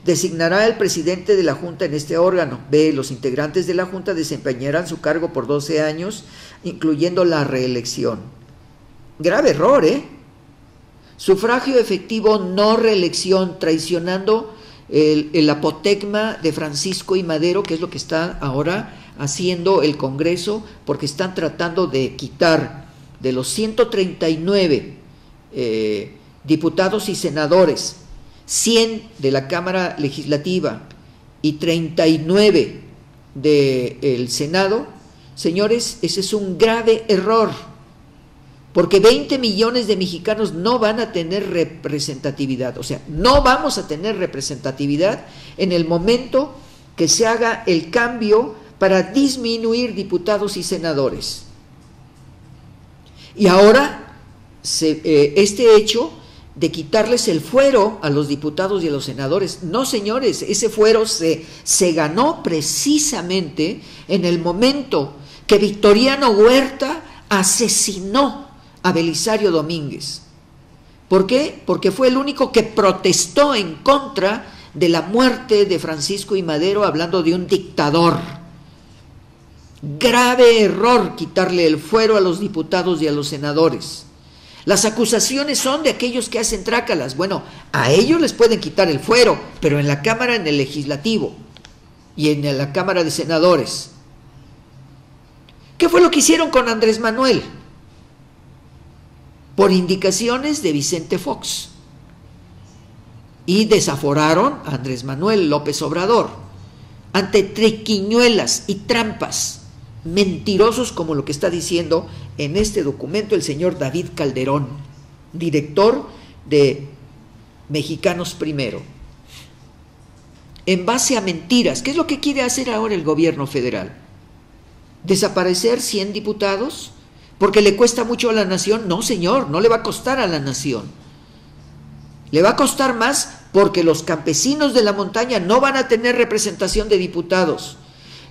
[SPEAKER 2] designará el presidente de la Junta en este órgano. B. Los integrantes de la Junta desempeñarán su cargo por 12 años, incluyendo la reelección. Grave error, ¿eh? Sufragio efectivo, no reelección, traicionando el apotegma de Francisco y Madero, que es lo que está ahora haciendo el Congreso, porque están tratando de quitar de los 139 diputados y senadores, 100 de la Cámara Legislativa y 39 del Senado. Señores, ese es un grave error, porque 20 millones de mexicanos no van a tener representatividad, o sea, no vamos a tener representatividad en el momento que se haga el cambio para disminuir diputados y senadores. Y ahora, este hecho de quitarles el fuero a los diputados y a los senadores, no señores, ese fuero se ganó precisamente en el momento que Victoriano Huerta asesinó a Belisario Domínguez. ¿Por qué? Porque fue el único que protestó en contra de la muerte de Francisco y Madero, hablando de un dictador. Grave error quitarle el fuero a los diputados y a los senadores. Las acusaciones son de aquellos que hacen trácalas. Bueno, a ellos les pueden quitar el fuero, pero en la Cámara, en el Legislativo y en la Cámara de Senadores. ¿Qué fue lo que hicieron con Andrés Manuel? Por indicaciones de Vicente Fox. Y desaforaron a Andrés Manuel López Obrador ante triquiñuelas y trampas, mentirosos como lo que está diciendo en este documento el señor David Calderón, director de Mexicanos Primero. En base a mentiras, ¿qué es lo que quiere hacer ahora el gobierno federal? ¿Desaparecer 100 diputados? ¿Porque le cuesta mucho a la nación? No, señor, no le va a costar a la nación. Le va a costar más porque los campesinos de la montaña no van a tener representación de diputados.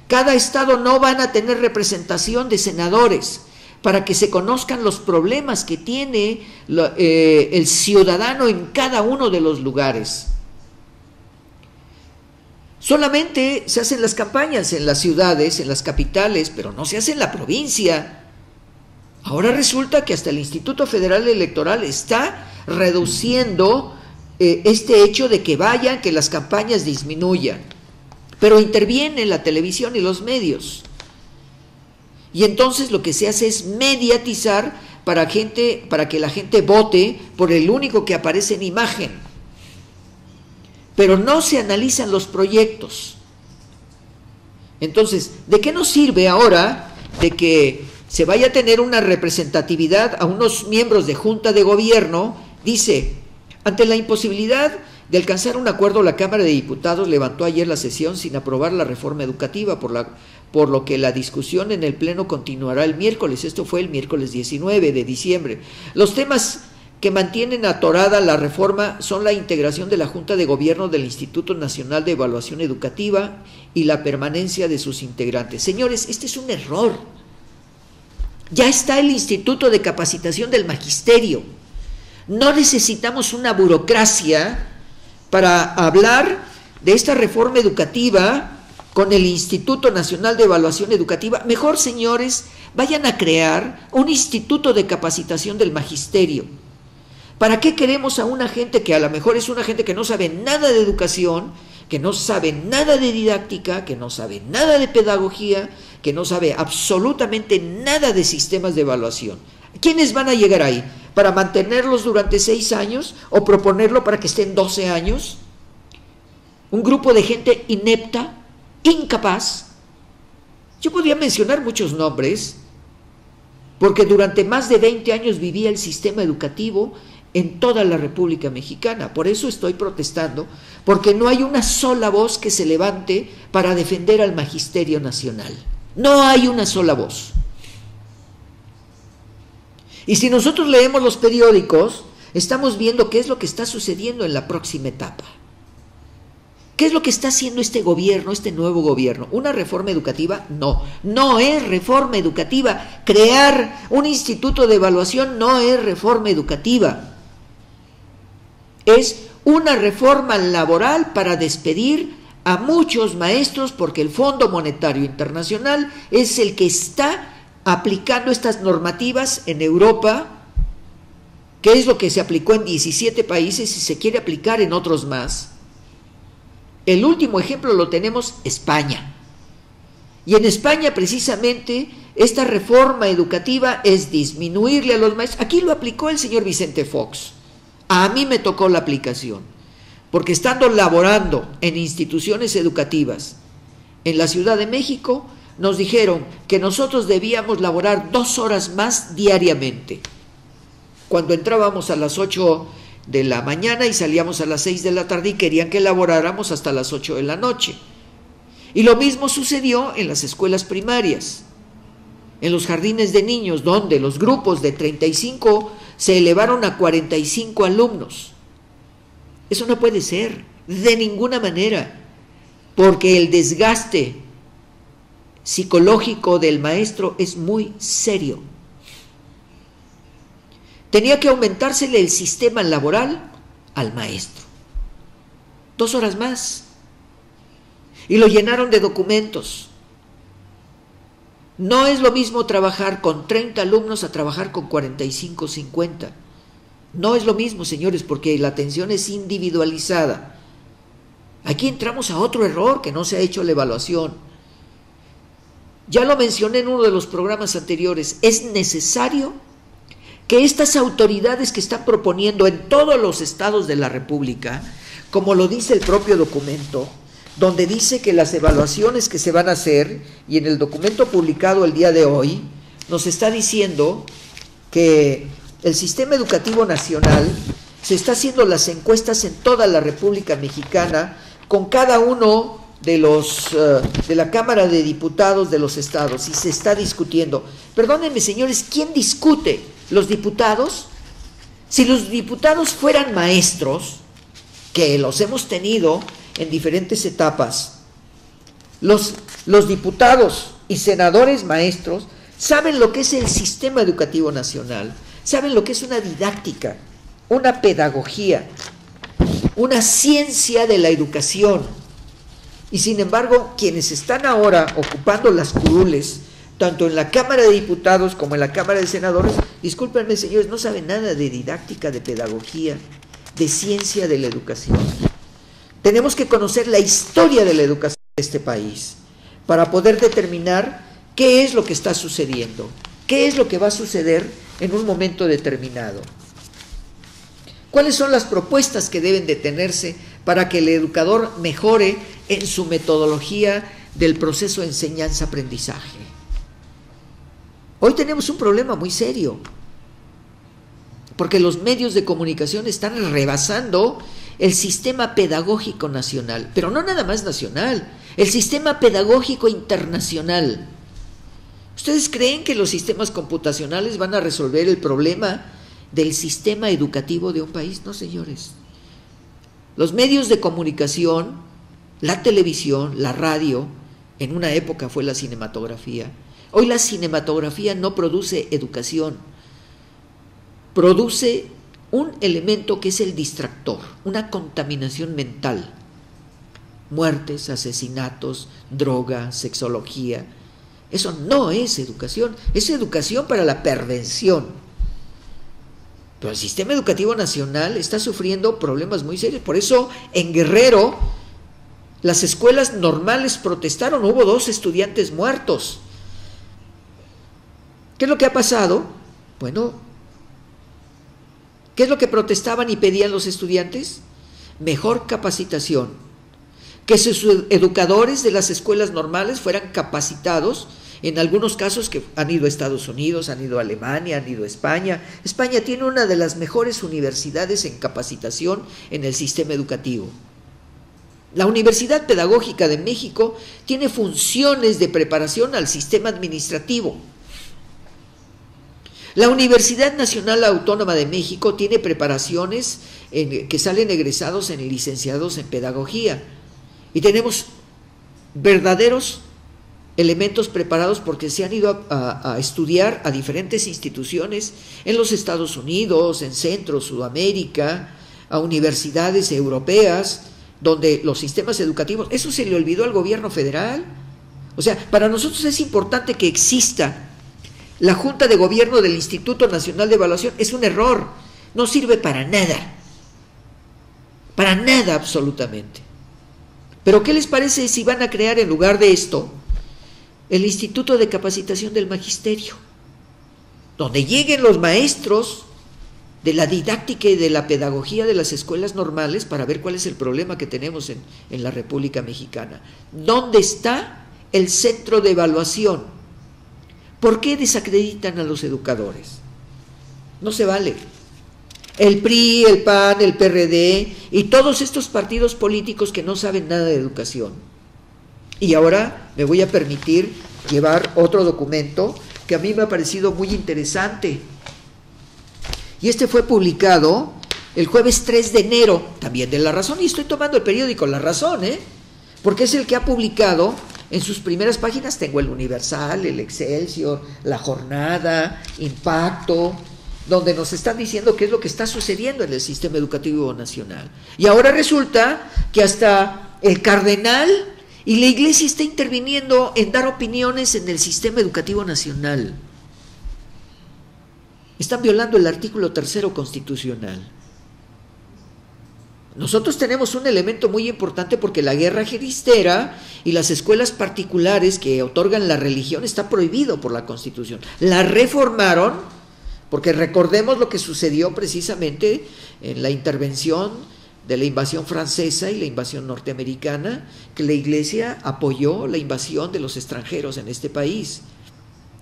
[SPEAKER 2] Cada estado no van a tener representación de senadores para que se conozcan los problemas que tiene el ciudadano en cada uno de los lugares. Solamente se hacen las campañas en las ciudades, en las capitales, pero no se hace en la provincia. Ahora resulta que hasta el Instituto Federal Electoral está reduciendo este hecho de que vayan, que las campañas disminuyan. Pero interviene la televisión y los medios. Y entonces lo que se hace es mediatizar para que la gente vote por el único que aparece en imagen. Pero no se analizan los proyectos. Entonces, ¿de qué nos sirve ahora de que se vaya a tener una representatividad a unos miembros de Junta de Gobierno? Dice, ante la imposibilidad de alcanzar un acuerdo, la Cámara de Diputados levantó ayer la sesión sin aprobar la reforma educativa, por lo que la discusión en el Pleno continuará el miércoles. Esto fue el miércoles 19 de diciembre. Los temas que mantienen atorada la reforma son la integración de la Junta de Gobierno del Instituto Nacional de Evaluación Educativa y la permanencia de sus integrantes. Señores, este es un error. Ya está el Instituto de Capacitación del Magisterio. No necesitamos una burocracia para hablar de esta reforma educativa con el Instituto Nacional de Evaluación Educativa. Mejor, señores, vayan a crear un Instituto de Capacitación del Magisterio. ¿Para qué queremos a una gente que a lo mejor es una gente que no sabe nada de educación, que no sabe nada de didáctica, que no sabe nada de pedagogía, que no sabe absolutamente nada de sistemas de evaluación? ¿Quiénes van a llegar ahí? ¿Para mantenerlos durante 6 años o proponerlo para que estén 12 años? Un grupo de gente inepta, incapaz. Yo podría mencionar muchos nombres, porque durante más de 20 años vivía el sistema educativo en toda la República Mexicana. Por eso estoy protestando, porque no hay una sola voz que se levante para defender al Magisterio Nacional. No hay una sola voz. Y si nosotros leemos los periódicos, estamos viendo qué es lo que está sucediendo en la próxima etapa. ¿Qué es lo que está haciendo este gobierno, este nuevo gobierno? ¿Una reforma educativa? No, no es reforma educativa. Crear un instituto de evaluación no es reforma educativa. Es una reforma laboral para despedir a muchos maestros, porque el Fondo Monetario Internacional es el que está aplicando estas normativas en Europa, que es lo que se aplicó en 17 países y se quiere aplicar en otros más. El último ejemplo lo tenemos España. Y en España precisamente esta reforma educativa es disminuirle a los maestros. Aquí lo aplicó el señor Vicente Fox. A mí me tocó la aplicación, porque estando laborando en instituciones educativas en la Ciudad de México, nos dijeron que nosotros debíamos laborar 2 horas más diariamente. Cuando entrábamos a las 8 de la mañana y salíamos a las 6 de la tarde y querían que laboráramos hasta las 8 de la noche. Y lo mismo sucedió en las escuelas primarias, en los jardines de niños, donde los grupos de 35 se elevaron a 45 alumnos. Eso no puede ser, de ninguna manera, porque el desgaste psicológico del maestro es muy serio. Tenía que aumentársele el sistema laboral al maestro. 2 horas más. Y lo llenaron de documentos. No es lo mismo trabajar con 30 alumnos a trabajar con 45, 50. No es lo mismo, señores, porque la atención es individualizada. Aquí entramos a otro error, que no se ha hecho la evaluación. Ya lo mencioné en uno de los programas anteriores. Es necesario que estas autoridades que están proponiendo en todos los estados de la República, como lo dice el propio documento, donde dice que las evaluaciones que se van a hacer, y en el documento publicado el día de hoy, nos está diciendo que el sistema educativo nacional se está haciendo las encuestas en toda la República Mexicana con cada uno de los de la Cámara de Diputados de los estados, y se está discutiendo. Perdónenme, señores, ¿quién discute? ¿Los diputados? Si los diputados fueran maestros, que los hemos tenido en diferentes etapas, los diputados y senadores maestros saben lo que es el sistema educativo nacional, saben lo que es una didáctica, una pedagogía, una ciencia de la educación. Y sin embargo, quienes están ahora ocupando las curules, tanto en la Cámara de Diputados como en la Cámara de Senadores, discúlpenme, señores, no saben nada de didáctica, de pedagogía, de ciencia de la educación. Tenemos que conocer la historia de la educación de este país para poder determinar qué es lo que está sucediendo, qué es lo que va a suceder en un momento determinado. ¿Cuáles son las propuestas que deben de tenerse para que el educador mejore en su metodología del proceso de enseñanza-aprendizaje? Hoy tenemos un problema muy serio, porque los medios de comunicación están rebasando el sistema pedagógico nacional, pero no nada más nacional, el sistema pedagógico internacional. ¿Ustedes creen que los sistemas computacionales van a resolver el problema del sistema educativo de un país? No, señores. Los medios de comunicación, la televisión, la radio, en una época fue la cinematografía. Hoy la cinematografía no produce educación, produce un elemento que es el distractor, una contaminación mental. Muertes, asesinatos, droga, sexología. Eso no es educación, es educación para la pervención. Pero el sistema educativo nacional está sufriendo problemas muy serios. Por eso en Guerrero las escuelas normales protestaron, hubo 2 estudiantes muertos. ¿Qué es lo que ha pasado? Bueno, ¿qué es lo que protestaban y pedían los estudiantes? Mejor capacitación, que sus educadores de las escuelas normales fueran capacitados, en algunos casos que han ido a Estados Unidos, han ido a Alemania, han ido a España. España tiene una de las mejores universidades en capacitación en el sistema educativo. La Universidad Pedagógica de México tiene funciones de preparación al sistema administrativo. La Universidad Nacional Autónoma de México tiene preparaciones que salen egresados en licenciados en pedagogía. Y tenemos verdaderos elementos preparados porque se han ido a estudiar a diferentes instituciones en los Estados Unidos, en Centro, Sudamérica, a universidades europeas, donde los sistemas educativos, eso se le olvidó al gobierno federal. O sea, para nosotros es importante que exista la Junta de Gobierno del Instituto Nacional de Evaluación. Es un error, no sirve para nada absolutamente. Pero ¿qué les parece si van a crear en lugar de esto el Instituto de Capacitación del Magisterio, donde lleguen los maestros de la didáctica y de la pedagogía de las escuelas normales para ver cuál es el problema que tenemos en la República Mexicana? ¿Dónde está el centro de evaluación? ¿Por qué desacreditan a los educadores? No se vale. El PRI, el PAN, el PRD y todos estos partidos políticos que no saben nada de educación. Y ahora me voy a permitir llevar otro documento que a mí me ha parecido muy interesante. Y este fue publicado el jueves 3 de enero, también de La Razón, y estoy tomando el periódico La Razón, porque es el que ha publicado en sus primeras páginas. Tengo el Universal, el Excelsior, La Jornada, Impacto, donde nos están diciendo qué es lo que está sucediendo en el sistema educativo nacional. Y ahora resulta que hasta el cardenal y la iglesia está interviniendo en dar opiniones en el sistema educativo nacional. Están violando el artículo 3 constitucional. Nosotros tenemos un elemento muy importante porque la guerra cristera y las escuelas particulares que otorgan la religión está prohibido por la Constitución. La reformaron porque recordemos lo que sucedió precisamente en la intervención de la invasión francesa y la invasión norteamericana, que la iglesia apoyó la invasión de los extranjeros en este país.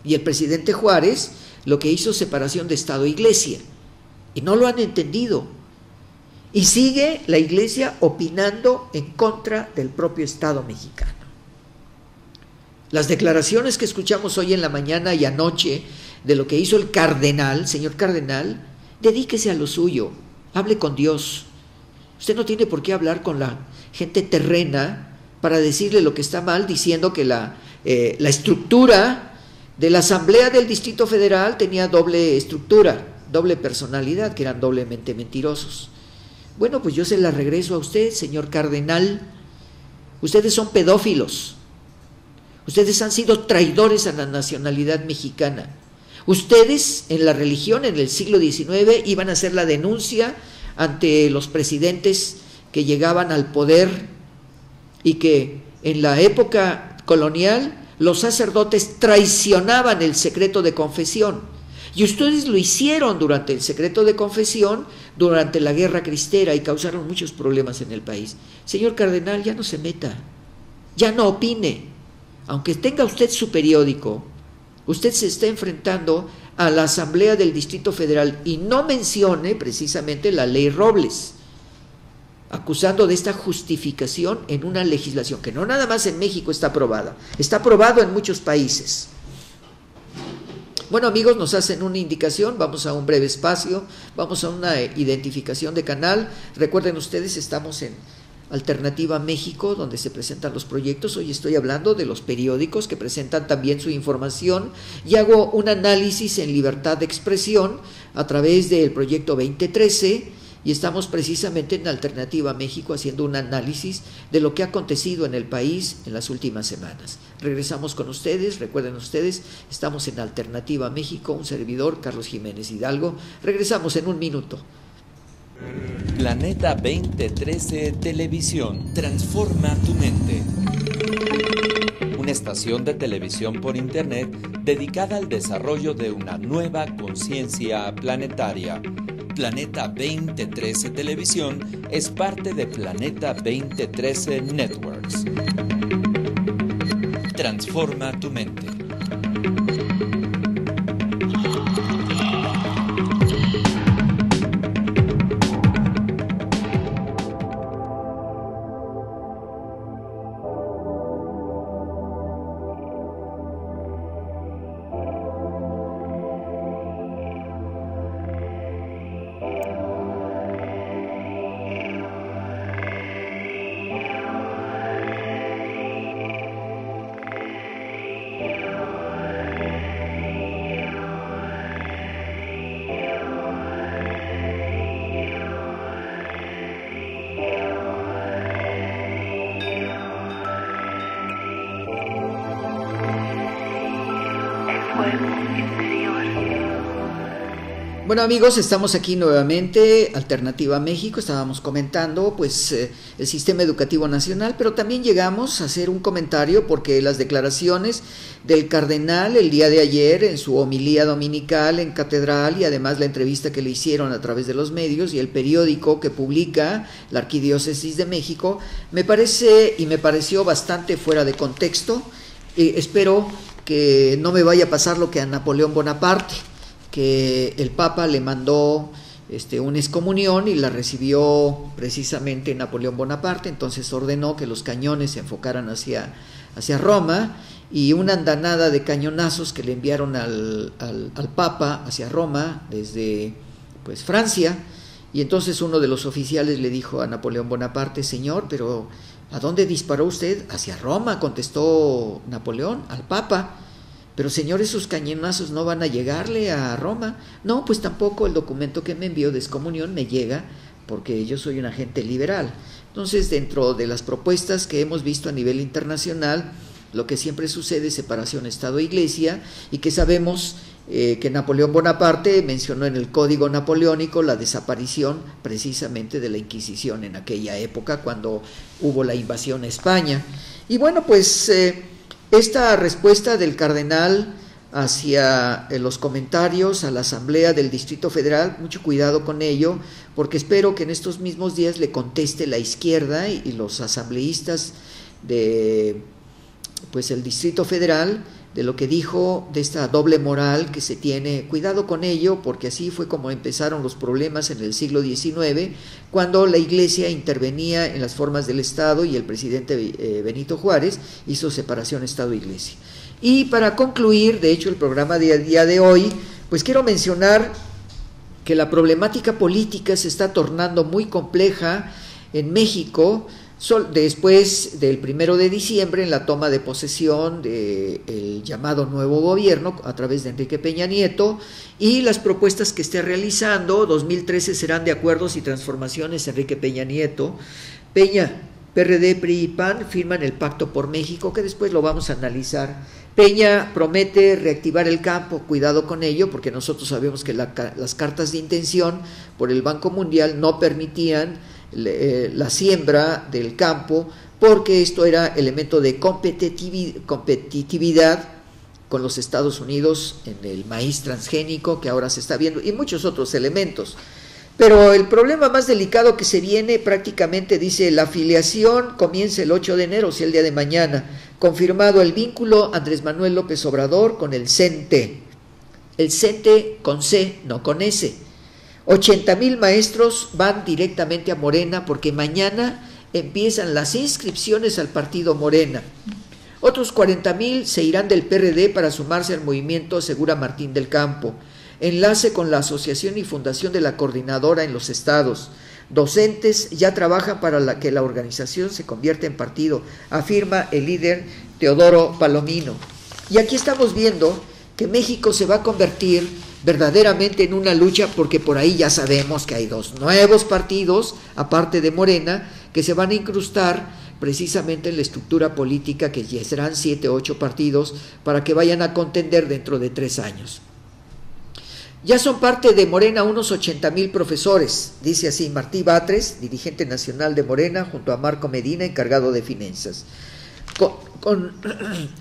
[SPEAKER 2] Y el presidente Juárez lo que hizo separación de Estado e Iglesia, y no lo han entendido. Y sigue la iglesia opinando en contra del propio Estado mexicano. Las declaraciones que escuchamos hoy en la mañana y anoche de lo que hizo el cardenal, señor cardenal, dedíquese a lo suyo, hable con Dios. Usted no tiene por qué hablar con la gente terrena para decirle lo que está mal, diciendo que la estructura de la Asamblea del Distrito Federal tenía doble estructura, doble personalidad, que eran doblemente mentirosos. Bueno, pues yo se la regreso a usted, señor cardenal. Ustedes son pedófilos. Ustedes han sido traidores a la nacionalidad mexicana. Ustedes en la religión en el siglo XIX iban a hacer la denuncia ante los presidentes que llegaban al poder y que en la época colonial los sacerdotes traicionaban el secreto de confesión. Y ustedes lo hicieron durante el secreto de confesión, durante la guerra cristera, y causaron muchos problemas en el país. Señor cardenal, ya no se meta, ya no opine. Aunque tenga usted su periódico, usted se está enfrentando a la Asamblea del Distrito Federal y no mencione precisamente la ley Robles, acusando de esta justificación en una legislación que no nada más en México está aprobada, está aprobado en muchos países. Bueno, amigos, nos hacen una indicación, vamos a un breve espacio, vamos a una identificación de canal. Recuerden ustedes, estamos en Alternativa México, donde se presentan los proyectos. Hoy estoy hablando de los periódicos que presentan también su información y hago un análisis en libertad de expresión a través del proyecto 2013, y estamos precisamente en Alternativa México haciendo un análisis de lo que ha acontecido en el país en las últimas semanas. Regresamos con ustedes, recuerden ustedes, estamos en Alternativa México, un servidor, Carlos Jiménez Hidalgo. Regresamos en un minuto.
[SPEAKER 3] Planeta 2013 Televisión, transforma tu mente. Una estación de televisión por internet dedicada al desarrollo de una nueva conciencia planetaria. Planeta 2013 Televisión es parte de Planeta 2013 Networks. Transforma tu mente.
[SPEAKER 2] Bueno, amigos, estamos aquí nuevamente, Alternativa México. Estábamos comentando pues el sistema educativo nacional, pero también llegamos a hacer un comentario porque las declaraciones del cardenal el día de ayer en su homilía dominical en catedral, y además la entrevista que le hicieron a través de los medios y el periódico que publica la Arquidiócesis de México, me pareció bastante fuera de contexto. Espero que no me vaya a pasar lo que a Napoleón Bonaparte, que el Papa le mandó una excomunión y la recibió precisamente Napoleón Bonaparte. Entonces ordenó que los cañones se enfocaran hacia Roma, y una andanada de cañonazos que le enviaron al Papa hacia Roma desde pues Francia. Y entonces uno de los oficiales le dijo a Napoleón Bonaparte: señor, pero ¿a dónde disparó usted? Hacia Roma, contestó Napoleón, al Papa. Pero señor, esos cañonazos no van a llegarle a Roma. No, pues tampoco el documento que me envió de excomunión me llega, porque yo soy un agente liberal. Entonces, dentro de las propuestas que hemos visto a nivel internacional, lo que siempre sucede es separación Estado-Iglesia, y que sabemos que Napoleón Bonaparte mencionó en el Código Napoleónico la desaparición precisamente de la Inquisición en aquella época, cuando hubo la invasión a España. Y bueno, pues esta respuesta del cardenal hacia los comentarios a la Asamblea del Distrito Federal, mucho cuidado con ello, porque espero que en estos mismos días le conteste la izquierda y los asambleístas de pues el Distrito Federal, de lo que dijo, de esta doble moral que se tiene. Cuidado con ello, porque así fue como empezaron los problemas en el siglo XIX, cuando la Iglesia intervenía en las formas del Estado y el presidente Benito Juárez hizo separación Estado-Iglesia. Y para concluir, de hecho, el programa del día de hoy, pues quiero mencionar que la problemática política se está tornando muy compleja en México, después del 1 de diciembre, en la toma de posesión del llamado nuevo gobierno a través de Enrique Peña Nieto, y las propuestas que esté realizando. 2013 serán de acuerdos y transformaciones. Enrique Peña Nieto, Peña, PRD, PRI y PAN firman el Pacto por México, que después lo vamos a analizar. Peña promete reactivar el campo. Cuidado con ello, porque nosotros sabemos que las cartas de intención por el Banco Mundial no permitían la siembra del campo, porque esto era elemento de competitividad con los Estados Unidos en el maíz transgénico que ahora se está viendo, y muchos otros elementos. Pero el problema más delicado que se viene, prácticamente dice: la afiliación comienza el 8 de enero, o sea, el día de mañana. Confirmado el vínculo Andrés Manuel López Obrador con el CENTE. El CENTE con C, no con S. 80,000 maestros van directamente a Morena, porque mañana empiezan las inscripciones al partido Morena. Otros 40,000 se irán del PRD para sumarse al movimiento, asegura Martín del Campo. Enlace con la asociación y fundación de la coordinadora en los estados. Docentes ya trabajan para que la organización se convierta en partido, afirma el líder Teodoro Palomino. Y aquí estamos viendo que México se va a convertir verdaderamente en una lucha, porque por ahí ya sabemos que hay dos nuevos partidos, aparte de Morena, que se van a incrustar precisamente en la estructura política, que ya serán 7 o 8 partidos, para que vayan a contender dentro de 3 años. Ya son parte de Morena unos 80,000 profesores, dice así Martí Batres, dirigente nacional de Morena, junto a Marco Medina, encargado de finanzas. Con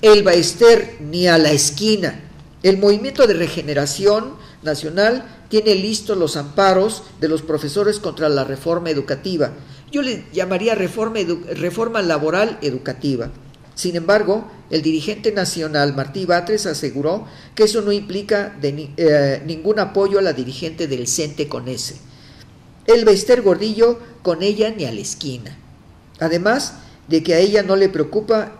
[SPEAKER 2] Elba Ester, ni a la esquina. El Movimiento de Regeneración Nacional tiene listos los amparos de los profesores contra la reforma educativa. Yo le llamaría reforma laboral educativa. Sin embargo, el dirigente nacional Martí Batres aseguró que eso no implica ningún apoyo a la dirigente del CENTE con S. Elba Ester Gordillo, con ella ni a la esquina. Además de que a ella no le preocupa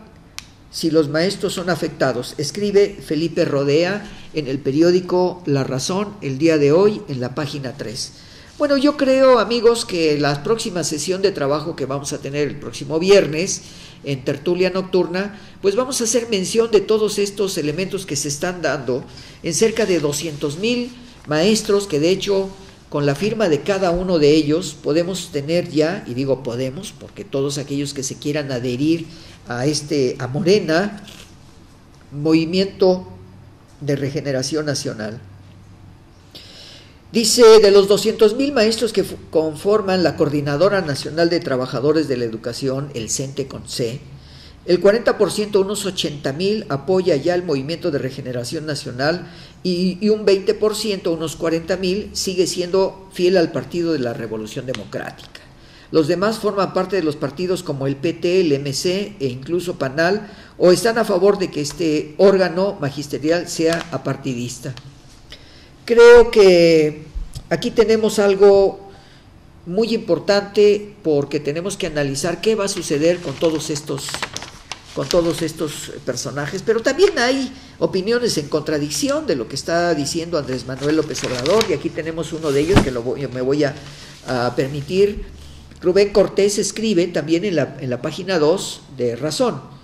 [SPEAKER 2] si los maestros son afectados, escribe Felipe Rodea en el periódico La Razón el día de hoy en la página 3. Bueno, yo creo, amigos, que la próxima sesión de trabajo que vamos a tener el próximo viernes en Tertulia Nocturna, pues vamos a hacer mención de todos estos elementos que se están dando en cerca de 200,000 maestros, que de hecho con la firma de cada uno de ellos podemos tener ya, y digo podemos porque todos aquellos que se quieran adherir a Morena, Movimiento de Regeneración Nacional. Dice, de los 200,000 maestros que conforman la Coordinadora Nacional de Trabajadores de la Educación, el CENTE con C, el 40%, unos 80,000, apoya ya el Movimiento de Regeneración Nacional y un 20%, unos 40,000, sigue siendo fiel al Partido de la Revolución Democrática. Los demás forman parte de los partidos como el PT, el MC e incluso PANAL, o están a favor de que este órgano magisterial sea apartidista. Creo que aquí tenemos algo muy importante porque tenemos que analizar qué va a suceder con todos estos personajes, pero también hay opiniones en contradicción de lo que está diciendo Andrés Manuel López Obrador, y aquí tenemos uno de ellos que me voy a permitir. Rubén Cortés escribe también en la página 2 de Razón.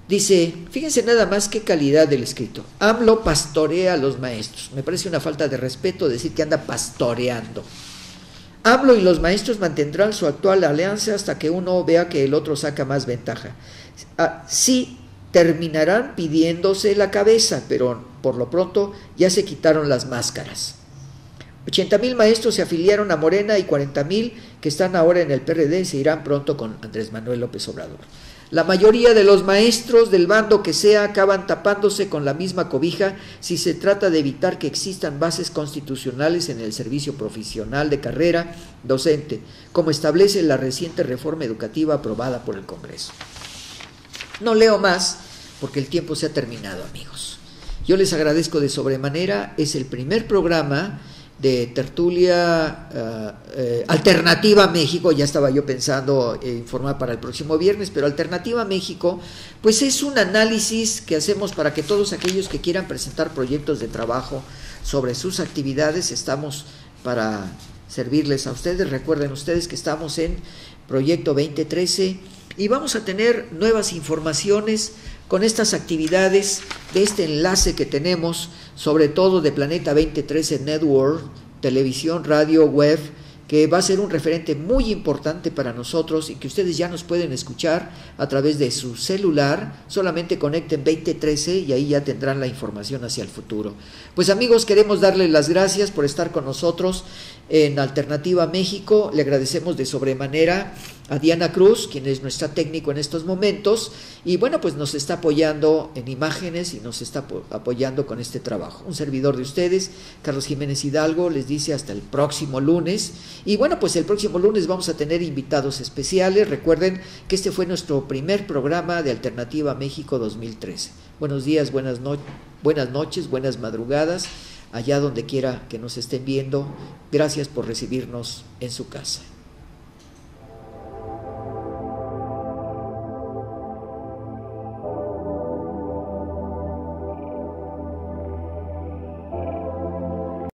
[SPEAKER 2] Dice, fíjense nada más qué calidad del escrito. AMLO pastorea a los maestros. Me parece una falta de respeto decir que anda pastoreando. AMLO y los maestros mantendrán su actual alianza hasta que uno vea que el otro saca más ventaja. Sí, terminarán pidiéndose la cabeza, pero por lo pronto ya se quitaron las máscaras. 80,000 maestros se afiliaron a Morena y 40,000 que están ahora en el PRD se irán pronto con Andrés Manuel López Obrador. La mayoría de los maestros del bando que sea acaban tapándose con la misma cobija si se trata de evitar que existan bases constitucionales en el servicio profesional de carrera docente, como establece la reciente reforma educativa aprobada por el Congreso. No leo más porque el tiempo se ha terminado, amigos. Yo les agradezco de sobremanera. Es el primer programa de tertulia Alternativa México. Ya estaba yo pensando informar para el próximo viernes, pero Alternativa México pues es un análisis que hacemos para que todos aquellos que quieran presentar proyectos de trabajo sobre sus actividades, estamos para servirles a ustedes. Recuerden ustedes que estamos en Proyecto 2013 y vamos a tener nuevas informaciones con estas actividades de este enlace que tenemos, sobre todo de Planeta 2013 Network, televisión, radio, web, que va a ser un referente muy importante para nosotros y que ustedes ya nos pueden escuchar a través de su celular. Solamente conecten 2013 y ahí ya tendrán la información hacia el futuro. Pues amigos, queremos darles las gracias por estar con nosotros en Alternativa México. Le agradecemos de sobremanera a Diana Cruz, quien es nuestra técnico en estos momentos, y bueno, pues nos está apoyando en imágenes y nos está apoyando con este trabajo. Un servidor de ustedes, Carlos Jiménez Hidalgo, les dice hasta el próximo lunes. Y bueno, pues el próximo lunes vamos a tener invitados especiales. Recuerden que este fue nuestro primer programa de Alternativa México 2013. Buenos días, buenas noches, buenas madrugadas, allá donde quiera que nos estén viendo. Gracias por recibirnos en su casa.